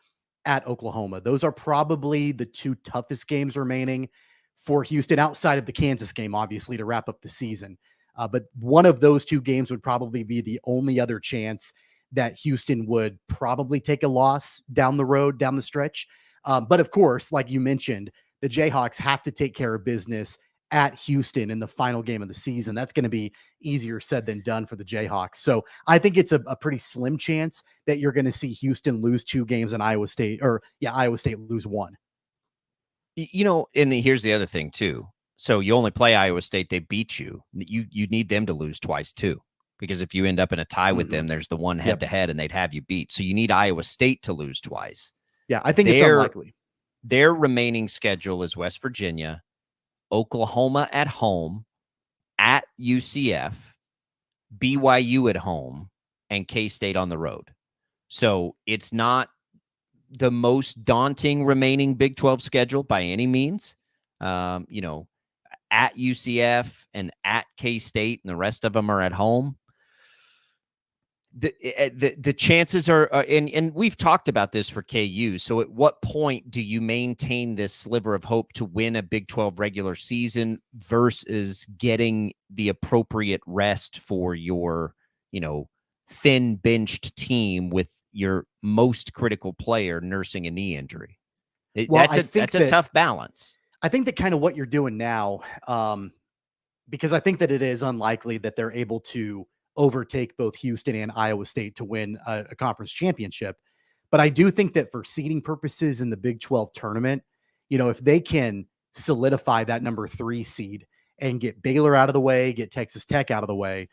at Oklahoma. Those are probably the 2 toughest games remaining for Houston, outside of the Kansas game, obviously, to wrap up the season. But one of those 2 games would probably be the only other chance that Houston would probably take a loss down the road, down the stretch. But of course, like you mentioned, the Jayhawks have to take care of business at Houston in the final game of the season. That's going to be easier said than done for the Jayhawks. So I think it's a pretty slim chance that you're going to see Houston lose 2 games and Iowa State lose 1.
And here's the other thing too. So you only play Iowa State, they beat you. You need them to lose twice too, because if you end up in a tie with them, there's the one head-to-head and they'd have you beat. So you need Iowa State to lose twice.
Yeah, I think it's unlikely.
Their remaining schedule is West Virginia, Oklahoma at home, at UCF, BYU at home, and K-State on the road. So it's not the most daunting remaining Big 12 schedule by any means. At UCF and at K-State, and the rest of them are at home. The chances are, and we've talked about this for KU. So at what point do you maintain this sliver of hope to win a Big 12 regular season versus getting the appropriate rest for your, thin benched team with your most critical player nursing a knee injury? That's a tough balance.
I think that kind of what you're doing now, because I think that it is unlikely that they're able to overtake both Houston and Iowa State to win a conference championship. But I do think that for seeding purposes in the Big 12 tournament, if they can solidify that number 3 seed and get Baylor out of the way, get Texas Tech out of the way,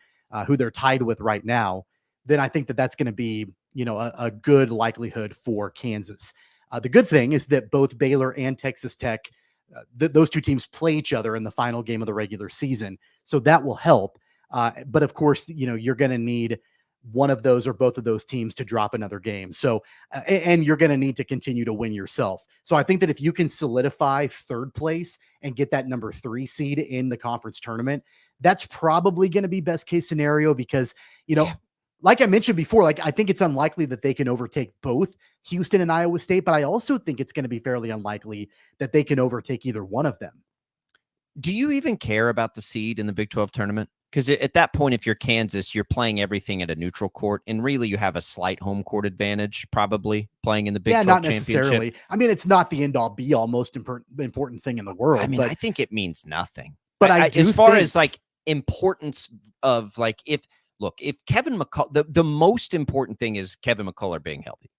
who they're tied with right now, then I think that that's going to be, a good likelihood for Kansas. The good thing is that both Baylor and Texas Tech, those 2 teams play each other in the final game of the regular season. So that will help. But of course, you're going to need one of those or both of those teams to drop another game. So, and you're going to need to continue to win yourself. So I think that if you can solidify 3rd place and get that number 3 seed in the conference tournament, that's probably going to be best case scenario because, like I mentioned before, I think it's unlikely that they can overtake both Houston and Iowa State, but I also think it's going to be fairly unlikely that they can overtake either one of them.
Do you even care about the seed in the Big 12 tournament? Because at that point, if you're Kansas, you're playing everything at a neutral court, and really you have a slight home court advantage probably playing in the Big 12
not
championship.
Necessarily. I mean, it's not the end-all, be-all, most important thing in the world.
I mean,
but
I think it means nothing.
But
as far as importance of if Kevin McCullough, the most important thing is Kevin McCullough being healthy.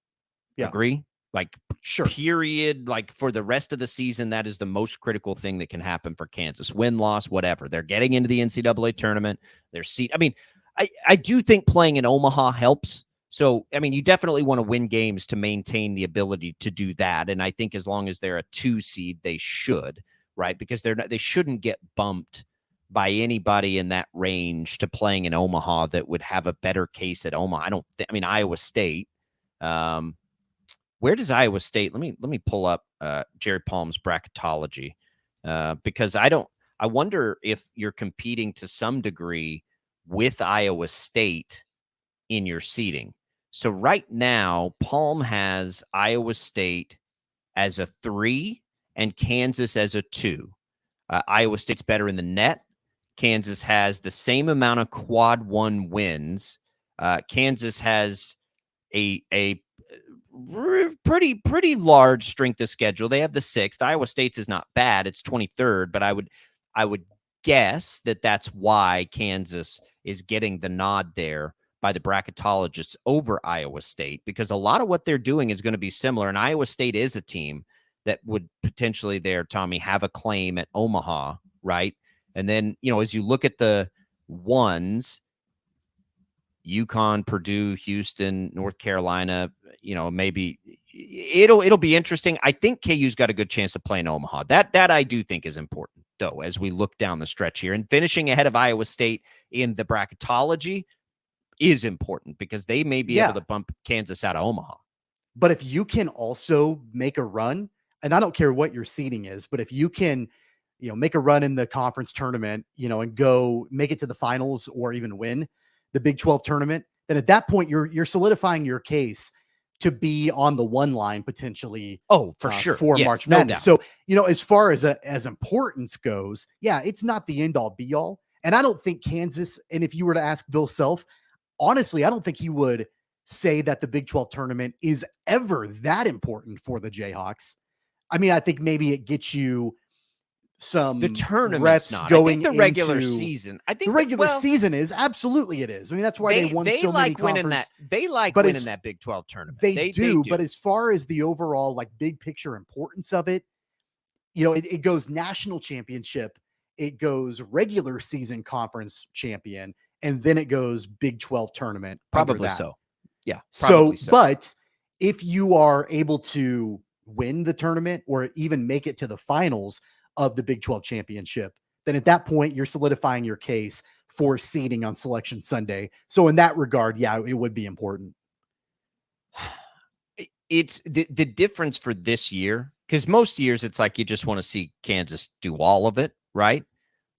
Yeah.
Agree? Like,
Sure.
period. Like, for the rest of the season, that is the most critical thing that can happen for Kansas. Win, loss, whatever. They're getting into the NCAA tournament. Their seat. I mean, I do think playing in Omaha helps. So, I mean, you definitely want to win games to maintain the ability to do that. And I think as long as they're a 2 seed, they should, right? Because they shouldn't get bumped by anybody in that range to playing in Omaha that would have a better case at Omaha. I mean, Iowa State. Where does Iowa State? Let me pull up Jerry Palm's bracketology because I wonder if you're competing to some degree with Iowa State in your seeding. So right now, Palm has Iowa State as a 3 and Kansas as a 2. Iowa State's better in the net. Kansas has the same amount of quad 1 wins. Kansas has a pretty large strength of schedule. They have the 6th. Iowa State's is not bad. It's 23rd, but I would guess that that's why Kansas is getting the nod there by the bracketologists over Iowa State, because a lot of what they're doing is going to be similar. And Iowa State is a team that would potentially there, Tommy, have a claim at Omaha, right? And then, as you look at the ones, UConn, Purdue, Houston, North Carolina, maybe it'll be interesting. I think KU's got a good chance to play in Omaha. That I do think is important, though, as we look down the stretch here. And finishing ahead of Iowa State in the bracketology is important because they may be able to bump Kansas out of Omaha.
But if you can also make a run, and I don't care what your seeding is, but if you can, make a run in the conference tournament, and go make it to the finals or even win the Big 12 tournament, then at that point you're solidifying your case to be on the 1 line potentially.
Oh, for sure.
For
yes,
March
no
Madness.
doubt.
So, as far as importance goes, it's not the end all be all. And I don't think Kansas, and if you were to ask Bill Self, honestly, I don't think he would say that the Big 12 tournament is ever that important for the Jayhawks. I mean, I think maybe it gets you some
the tournament's
reps
not.
going
I think the regular
into
season. I think
the regular season is absolutely it is. I mean, that's why they won so
like
many
winning
conference.
They like
but
winning that Big 12 tournament.
They do. But as far as the overall like big picture importance of it, it goes national championship, it goes regular season conference champion, and then it goes Big 12 tournament.
Probably so. Yeah.
So, but if you are able to win the tournament or even make it to the finals of the Big 12 championship, then at that point you're solidifying your case for seeding on Selection Sunday. So in that regard, it would be important.
It's the difference for this year, because most years it's like you just want to see Kansas do all of it, right?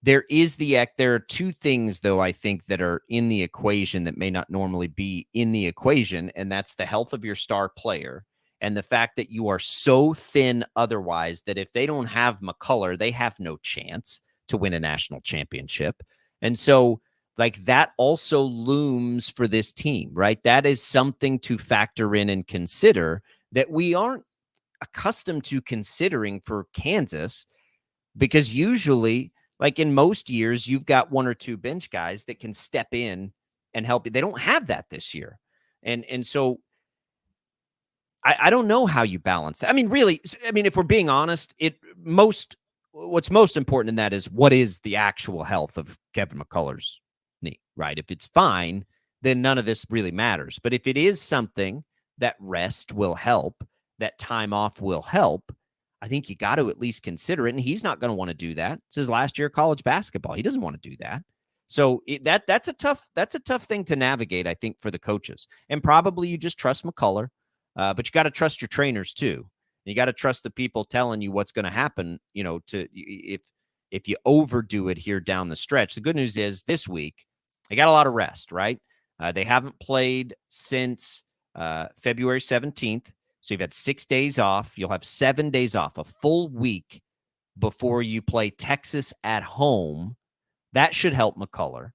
There are 2 things, though, I think that are in the equation that may not normally be in the equation, and that's the health of your star player and the fact that you are so thin otherwise that if they don't have McCullough, they have no chance to win a national championship. And so, like, that also looms for this team, right? That is something to factor in and consider that we aren't accustomed to considering for Kansas, because usually, like in most years, you've got 1 or 2 bench guys that can step in and help you. They don't have that this year. And so I don't know how you balance that. I mean, really, if we're being honest, what's most important in that is what is the actual health of Kevin McCullough's knee, right? If it's fine, then none of this really matters. But if it is something that rest will help, that time off will help, I think you got to at least consider it. And he's not going to want to do that. It's his last year of college basketball. He doesn't want to do that. So that's a tough thing to navigate, I think, for the coaches. And probably you just trust McCullough, but you got to trust your trainers too. You got to trust the people telling you what's going to happen. If you overdo it here down the stretch. The good news is this week they got a lot of rest, right? They haven't played since February 17th. So you've had 6 days off. You'll have 7 days off, a full week before you play Texas at home. That should help McCullough.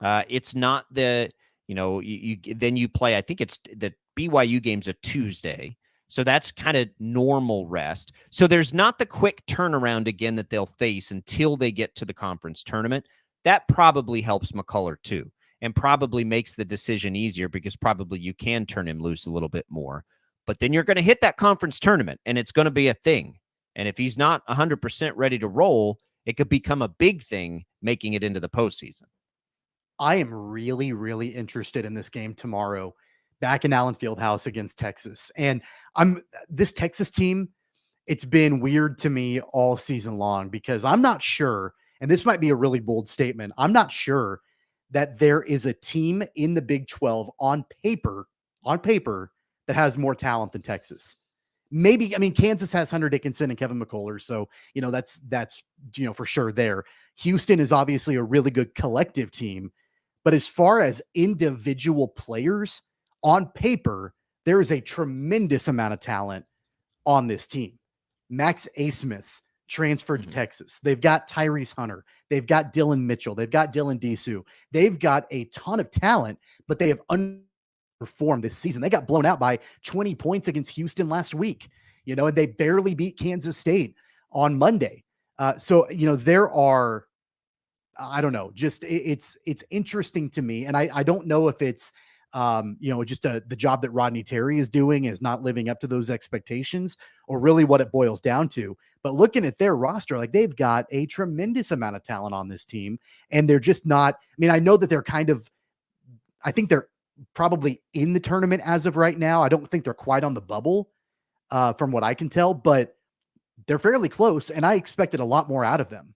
It's not then you play, I think it's the BYU game's a Tuesday. So that's kind of normal rest. So there's not the quick turnaround again that they'll face until they get to the conference tournament. That probably helps McCullough too, and probably makes the decision easier because probably you can turn him loose a little bit more. But then you're going to hit that conference tournament, and it's going to be a thing. And if he's not 100% ready to roll, it could become a big thing making it into the postseason.
I am really, really interested in this game tomorrow back in Allen Fieldhouse against Texas. And this Texas team, it's been weird to me all season long because I'm not sure, and this might be a really bold statement, I'm not sure that there is a team in the Big 12 on paper that has more talent than Texas. Maybe, I mean, Kansas has Hunter Dickinson and Kevin McCullough, so that's for sure there. Houston is obviously a really good collective team, but as far as individual players on paper, there is a tremendous amount of talent on this team. Max Asmus transferred to Texas. They've got Tyrese Hunter. They've got Dylan Mitchell. They've got Dylan Disu. They've got a ton of talent, but they have underperformed this season. They got blown out by 20 points against Houston last week, and they barely beat Kansas State on Monday. So there are, I don't know, just it's interesting to me. And I don't know if it's, just the job that Rodney Terry is doing is not living up to those expectations or really what it boils down to. But looking at their roster, like they've got a tremendous amount of talent on this team and they're just not, I mean, I know that they're I think they're probably in the tournament as of right now. I don't think they're quite on the bubble from what I can tell, but they're fairly close and I expected a lot more out of them.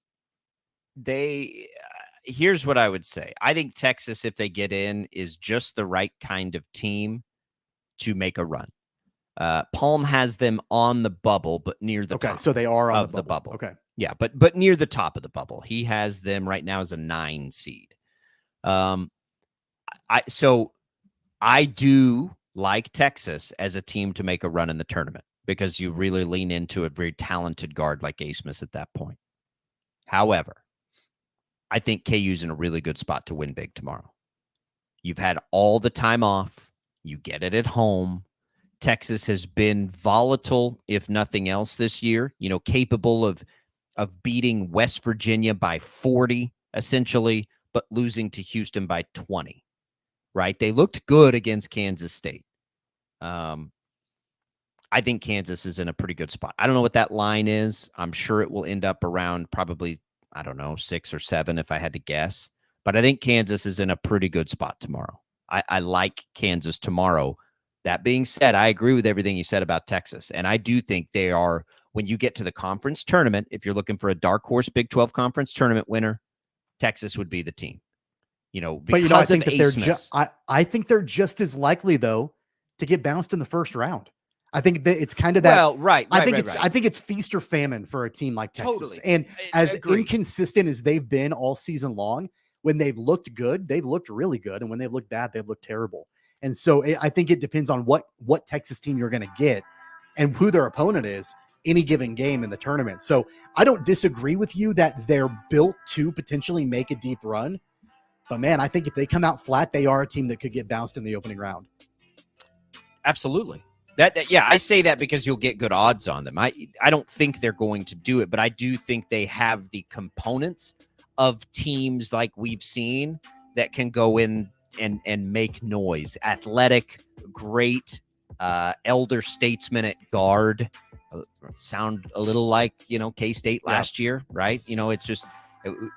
Here's what I would say. I think Texas, if they get in, is just the right kind of team to make a run. Palm has them on the bubble, but near the top.
So they are on
the bubble.
Okay.
Yeah, but near the top of the bubble. He has them right now as a 9 seed. So I do like Texas as a team to make a run in the tournament because you really lean into a very talented guard like Asmus at that point. However, I think KU's in a really good spot to win big tomorrow. You've had all the time off. You get it at home. Texas has been volatile, if nothing else, this year, capable of beating West Virginia by 40, essentially, but losing to Houston by 20, right? They looked good against Kansas State. I think Kansas is in a pretty good spot. I don't know what that line is. I'm sure it will end up around probably, 6 or 7 if I had to guess. But I think Kansas is in a pretty good spot tomorrow. I like Kansas tomorrow. That being said, I agree with everything you said about Texas. And I do think they are, when you get to the conference tournament, if you're looking for a dark horse Big 12 conference tournament winner, Texas would be the team. Because
I think that I think they're just as likely, though, to get bounced in the first round. I think that it's kind of that.
Well, right.
I think it's feast or famine for a team like Texas.
Totally.
And as inconsistent as they've been all season long, when they've looked good, they've looked really good. And when they've looked bad, they've looked terrible. And so I think it depends on what Texas team you're going to get and who their opponent is any given game in the tournament. So I don't disagree with you that they're built to potentially make a deep run. But man, I think if they come out flat, they are a team that could get bounced in the opening round.
Absolutely. I say that because you'll get good odds on them. I don't think they're going to do it, but I do think they have the components of teams like we've seen that can go in and make noise. Athletic, great, elder statesman at guard. Sound a little like, K-State last year, right? It's just,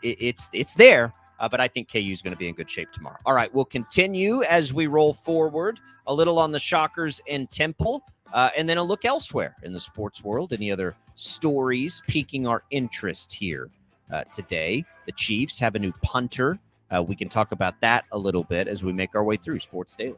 it's there. But I think KU is going to be in good shape tomorrow. All right, we'll continue as we roll forward a little on the Shockers and Temple, and then a look elsewhere in the sports world. Any other stories piquing our interest here today? The Chiefs have a new punter. We can talk about that a little bit as we make our way through Sports Daily.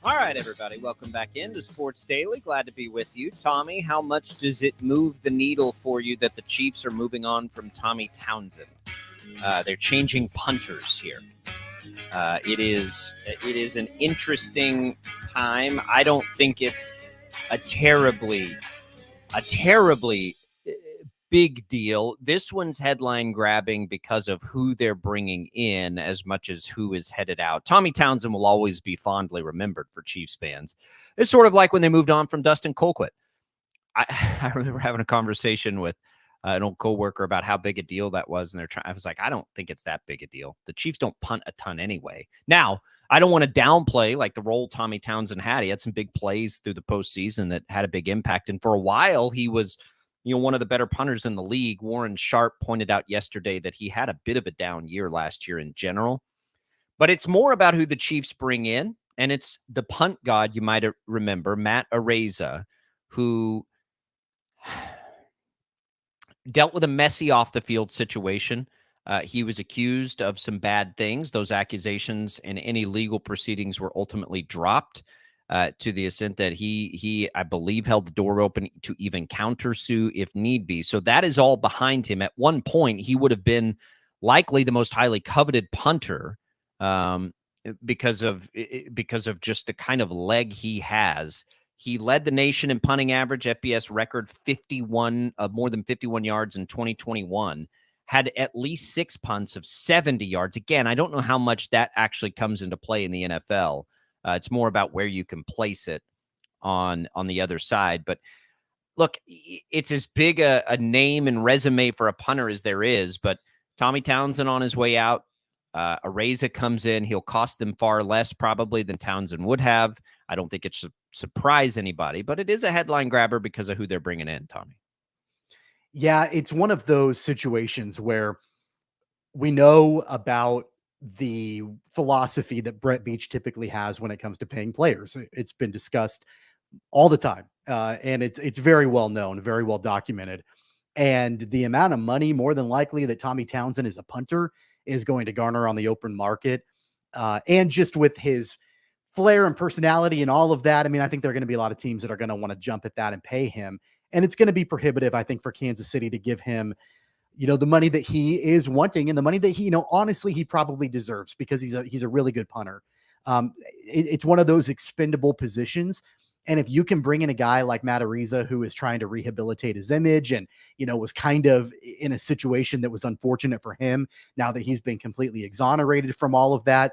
All right, everybody, welcome back into Sports Daily. Glad to be with you. Tommy, how much does it move the needle for you that the Chiefs are moving on from Tommy Townsend? They're changing punters here. It is an interesting time. I don't think it's a terribly big deal. This one's headline grabbing because of who they're bringing in as much as who is headed out. Tommy Townsend will always be fondly remembered for Chiefs fans. It's sort of like when they moved on from Dustin Colquitt. I remember having a conversation with an old coworker about how big a deal that was. And I was like, I don't think it's that big a deal. The Chiefs don't punt a ton anyway. Now, I don't want to downplay like the role Tommy Townsend had. He had some big plays through the postseason that had a big impact. And for a while, he was, one of the better punters in the league. Warren Sharp pointed out yesterday that he had a bit of a down year last year in general. But it's more about who the Chiefs bring in. And it's the punt god, you might remember, Matt Araiza, who dealt with a messy off-the-field situation. He was accused of some bad things. Those accusations and any legal proceedings were ultimately dropped to the extent that he, I believe, held the door open to even countersue if need be. So that is all behind him. At one point, he would have been likely the most highly coveted punter because of just the kind of leg he has. He led the nation in punting average, FBS record 51 of more than 51 yards in 2021. Had at least 6 punts of 70 yards. Again, I don't know how much that actually comes into play in the NFL. It's more about where you can place it on the other side. But look, it's as big a name and resume for a punter as there is. But Tommy Townsend on his way out. Araiza comes in. He'll cost them far less probably than Townsend would have. I don't think it should surprise anybody, but it is a headline grabber because of who they're bringing in, Tommy.
Yeah, it's one of those situations where we know about the philosophy that Brett Beach typically has when it comes to paying players. It's been discussed all the time, and it's very well known, very well documented. And the amount of money, more than likely, that Tommy Townsend is a punter is going to garner on the open market, and just with his flair and personality and all of that, I mean, I think there are going to be a lot of teams that are going to want to jump at that and pay him. And it's going to be prohibitive, I think, for Kansas City to give him, the money that he is wanting and the money that he, honestly, he probably deserves because he's a really good punter. It's one of those expendable positions. And if you can bring in a guy like Matt Araiza, who is trying to rehabilitate his image and, was kind of in a situation that was unfortunate for him now that he's been completely exonerated from all of that,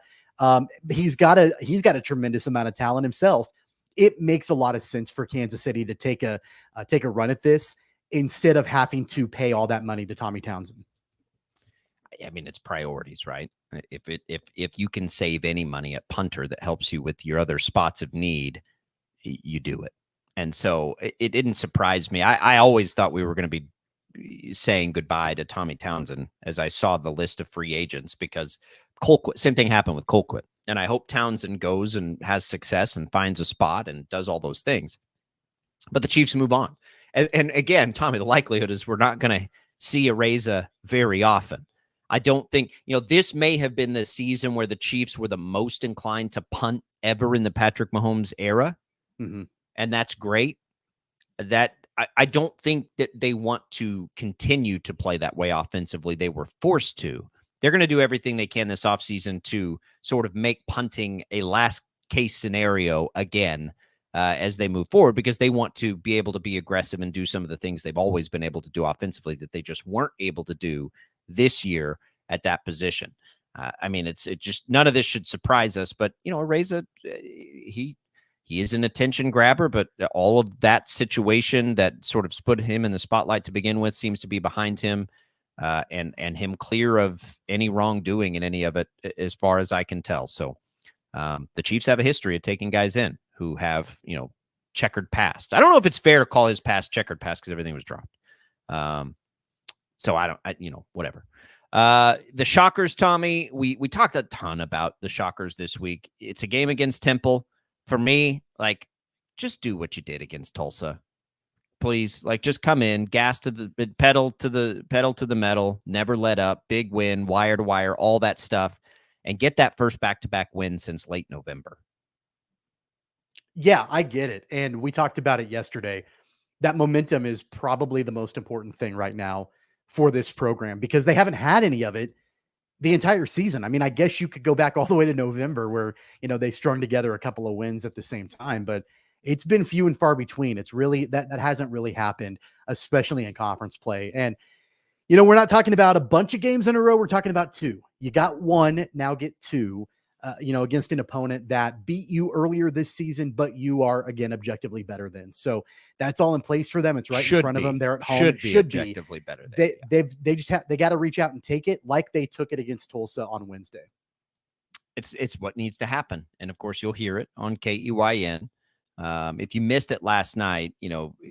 he's got a tremendous amount of talent himself. It makes a lot of sense for Kansas City to take a run at this instead of having to pay all that money to Tommy Townsend.
I mean, it's priorities, right? If you can save any money at punter that helps you with your other spots of need, you do it. And so it didn't surprise me. I always thought we were going to be saying goodbye to Tommy Townsend as I saw the list of free agents because Colquitt, same thing happened with Colquitt. And I hope Townsend goes and has success and finds a spot and does all those things. But the Chiefs move on. And again, Tommy, the likelihood is we're not going to see Araiza very often. I don't think, this may have been the season where the Chiefs were the most inclined to punt ever in the Patrick Mahomes era.
Mm-hmm.
And that's great. That I don't think that they want to continue to play that way offensively. They were forced to. They're going to do everything they can this offseason to sort of make punting a last case scenario again as they move forward because they want to be able to be aggressive and do some of the things they've always been able to do offensively that they just weren't able to do this year at that position. I mean, it just none of this should surprise us, but Araiza, he is an attention grabber, but all of that situation that sort of put him in the spotlight to begin with seems to be behind him. And him clear of any wrongdoing in any of it, as far as I can tell. So the Chiefs have a history of taking guys in who have, checkered pasts. I don't know if it's fair to call his past checkered past because everything was dropped. So whatever. The Shockers, Tommy, we talked a ton about the Shockers this week. It's a game against Temple. For me, just do what you did against Tulsa. Please, just come in, gas to the pedal to the metal, never let up, big win, wire to wire, all that stuff, and get that first back-to-back win since late November.
Yeah, I get it. And we talked about it yesterday. That momentum is probably the most important thing right now for this program because they haven't had any of it the entire season. I mean, I guess you could go back all the way to November where, they strung together a couple of wins at the same time, but it's been few and far between. It's really that hasn't really happened, especially in conference play. And, we're not talking about a bunch of games in a row. We're talking about 2. You got 1, now get 2, against an opponent that beat you earlier this season, but you are, again, objectively better than. So that's all in place for them. It's right in front of them. They're at home.
Should be objectively better than.
They got to reach out and take it like they took it against Tulsa on Wednesday.
It's what needs to happen. And of course, you'll hear it on KEYN. If you missed it last night,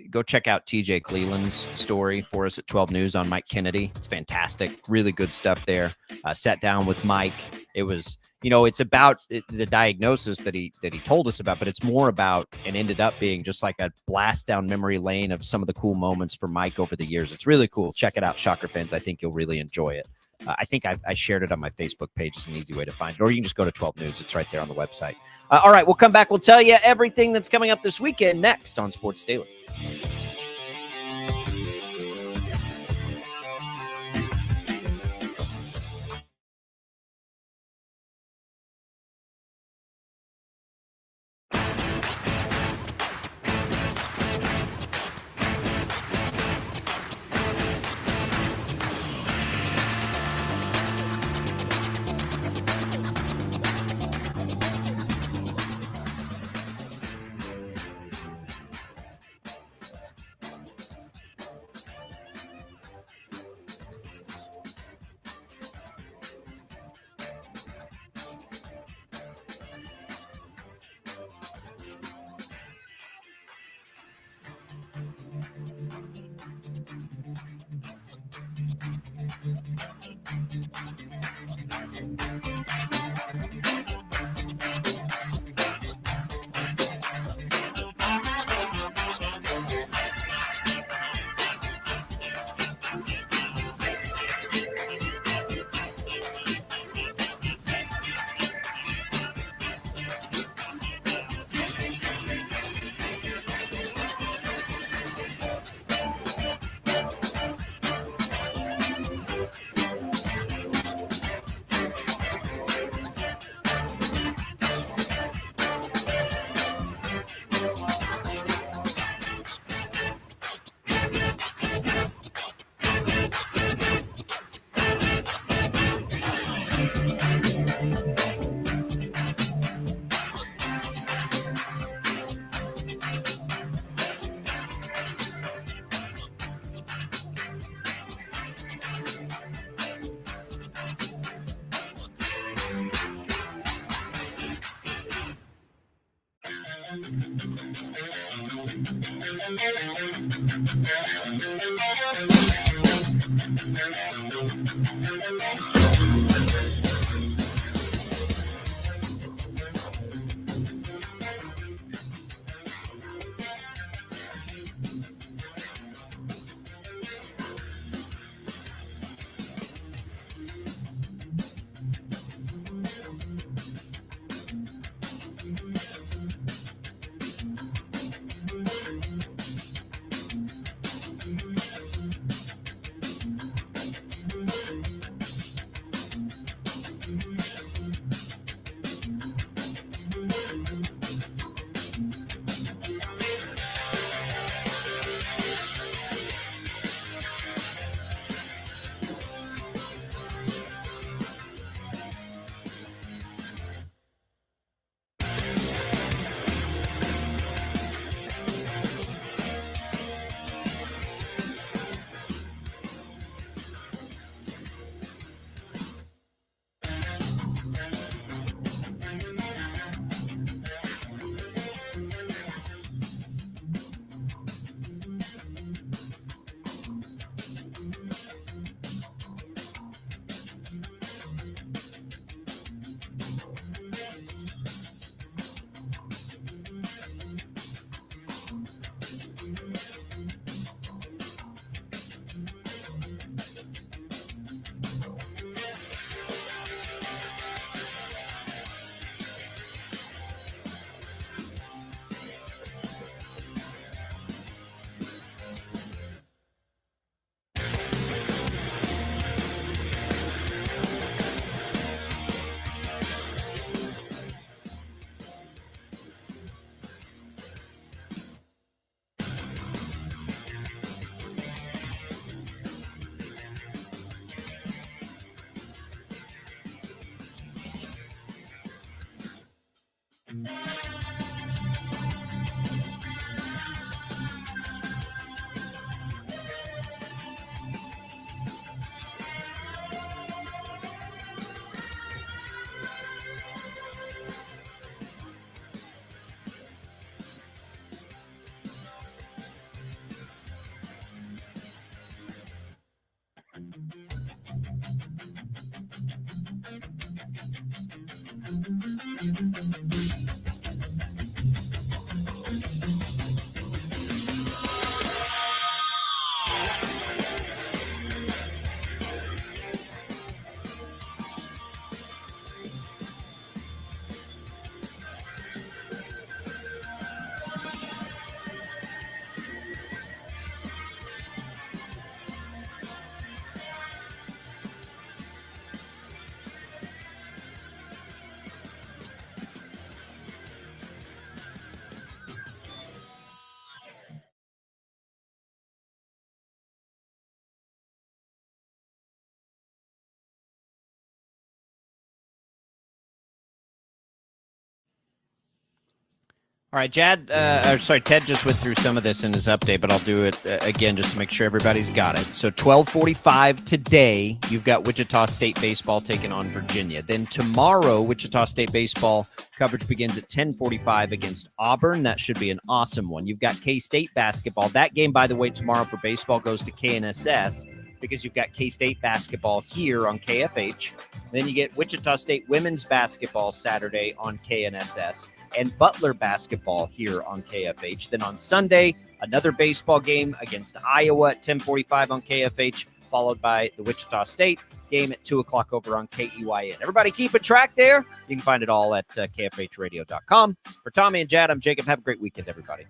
go check out TJ Cleland's story for us at 12 News on Mike Kennedy. It's fantastic. Really good stuff there. Sat down with Mike. It was, it's about the diagnosis that he told us about, but it's more about and ended up being just like a blast down memory lane of some of the cool moments for Mike over the years. It's really cool. Check it out, Shocker fans. I think you'll really enjoy it. I think I shared it on my Facebook page. It's an easy way to find it. Or you can just go to 12 News. It's right there on the website. All right, we'll come back. We'll tell you everything that's coming up this weekend next on Sports Daily. All right, Ted just went through some of this in his update, but I'll do it again just to make sure everybody's got it. So 12:45 today, you've got Wichita State baseball taking on Virginia. Then tomorrow, Wichita State baseball coverage begins at 10:45 against Auburn. That should be an awesome one. You've got K-State basketball. That game, by the way, tomorrow for baseball goes to KNSS because you've got K-State basketball here on KFH. Then you get Wichita State women's basketball Saturday on KNSS. And Butler basketball here on KFH. Then on Sunday, another baseball game against Iowa at 10:45 on KFH, followed by the Wichita State game at 2 o'clock over on KEYN. Everybody keep a track there. You can find it all at KFHradio.com. For Tommy and Jad, I'm Jacob. Have a great weekend, everybody.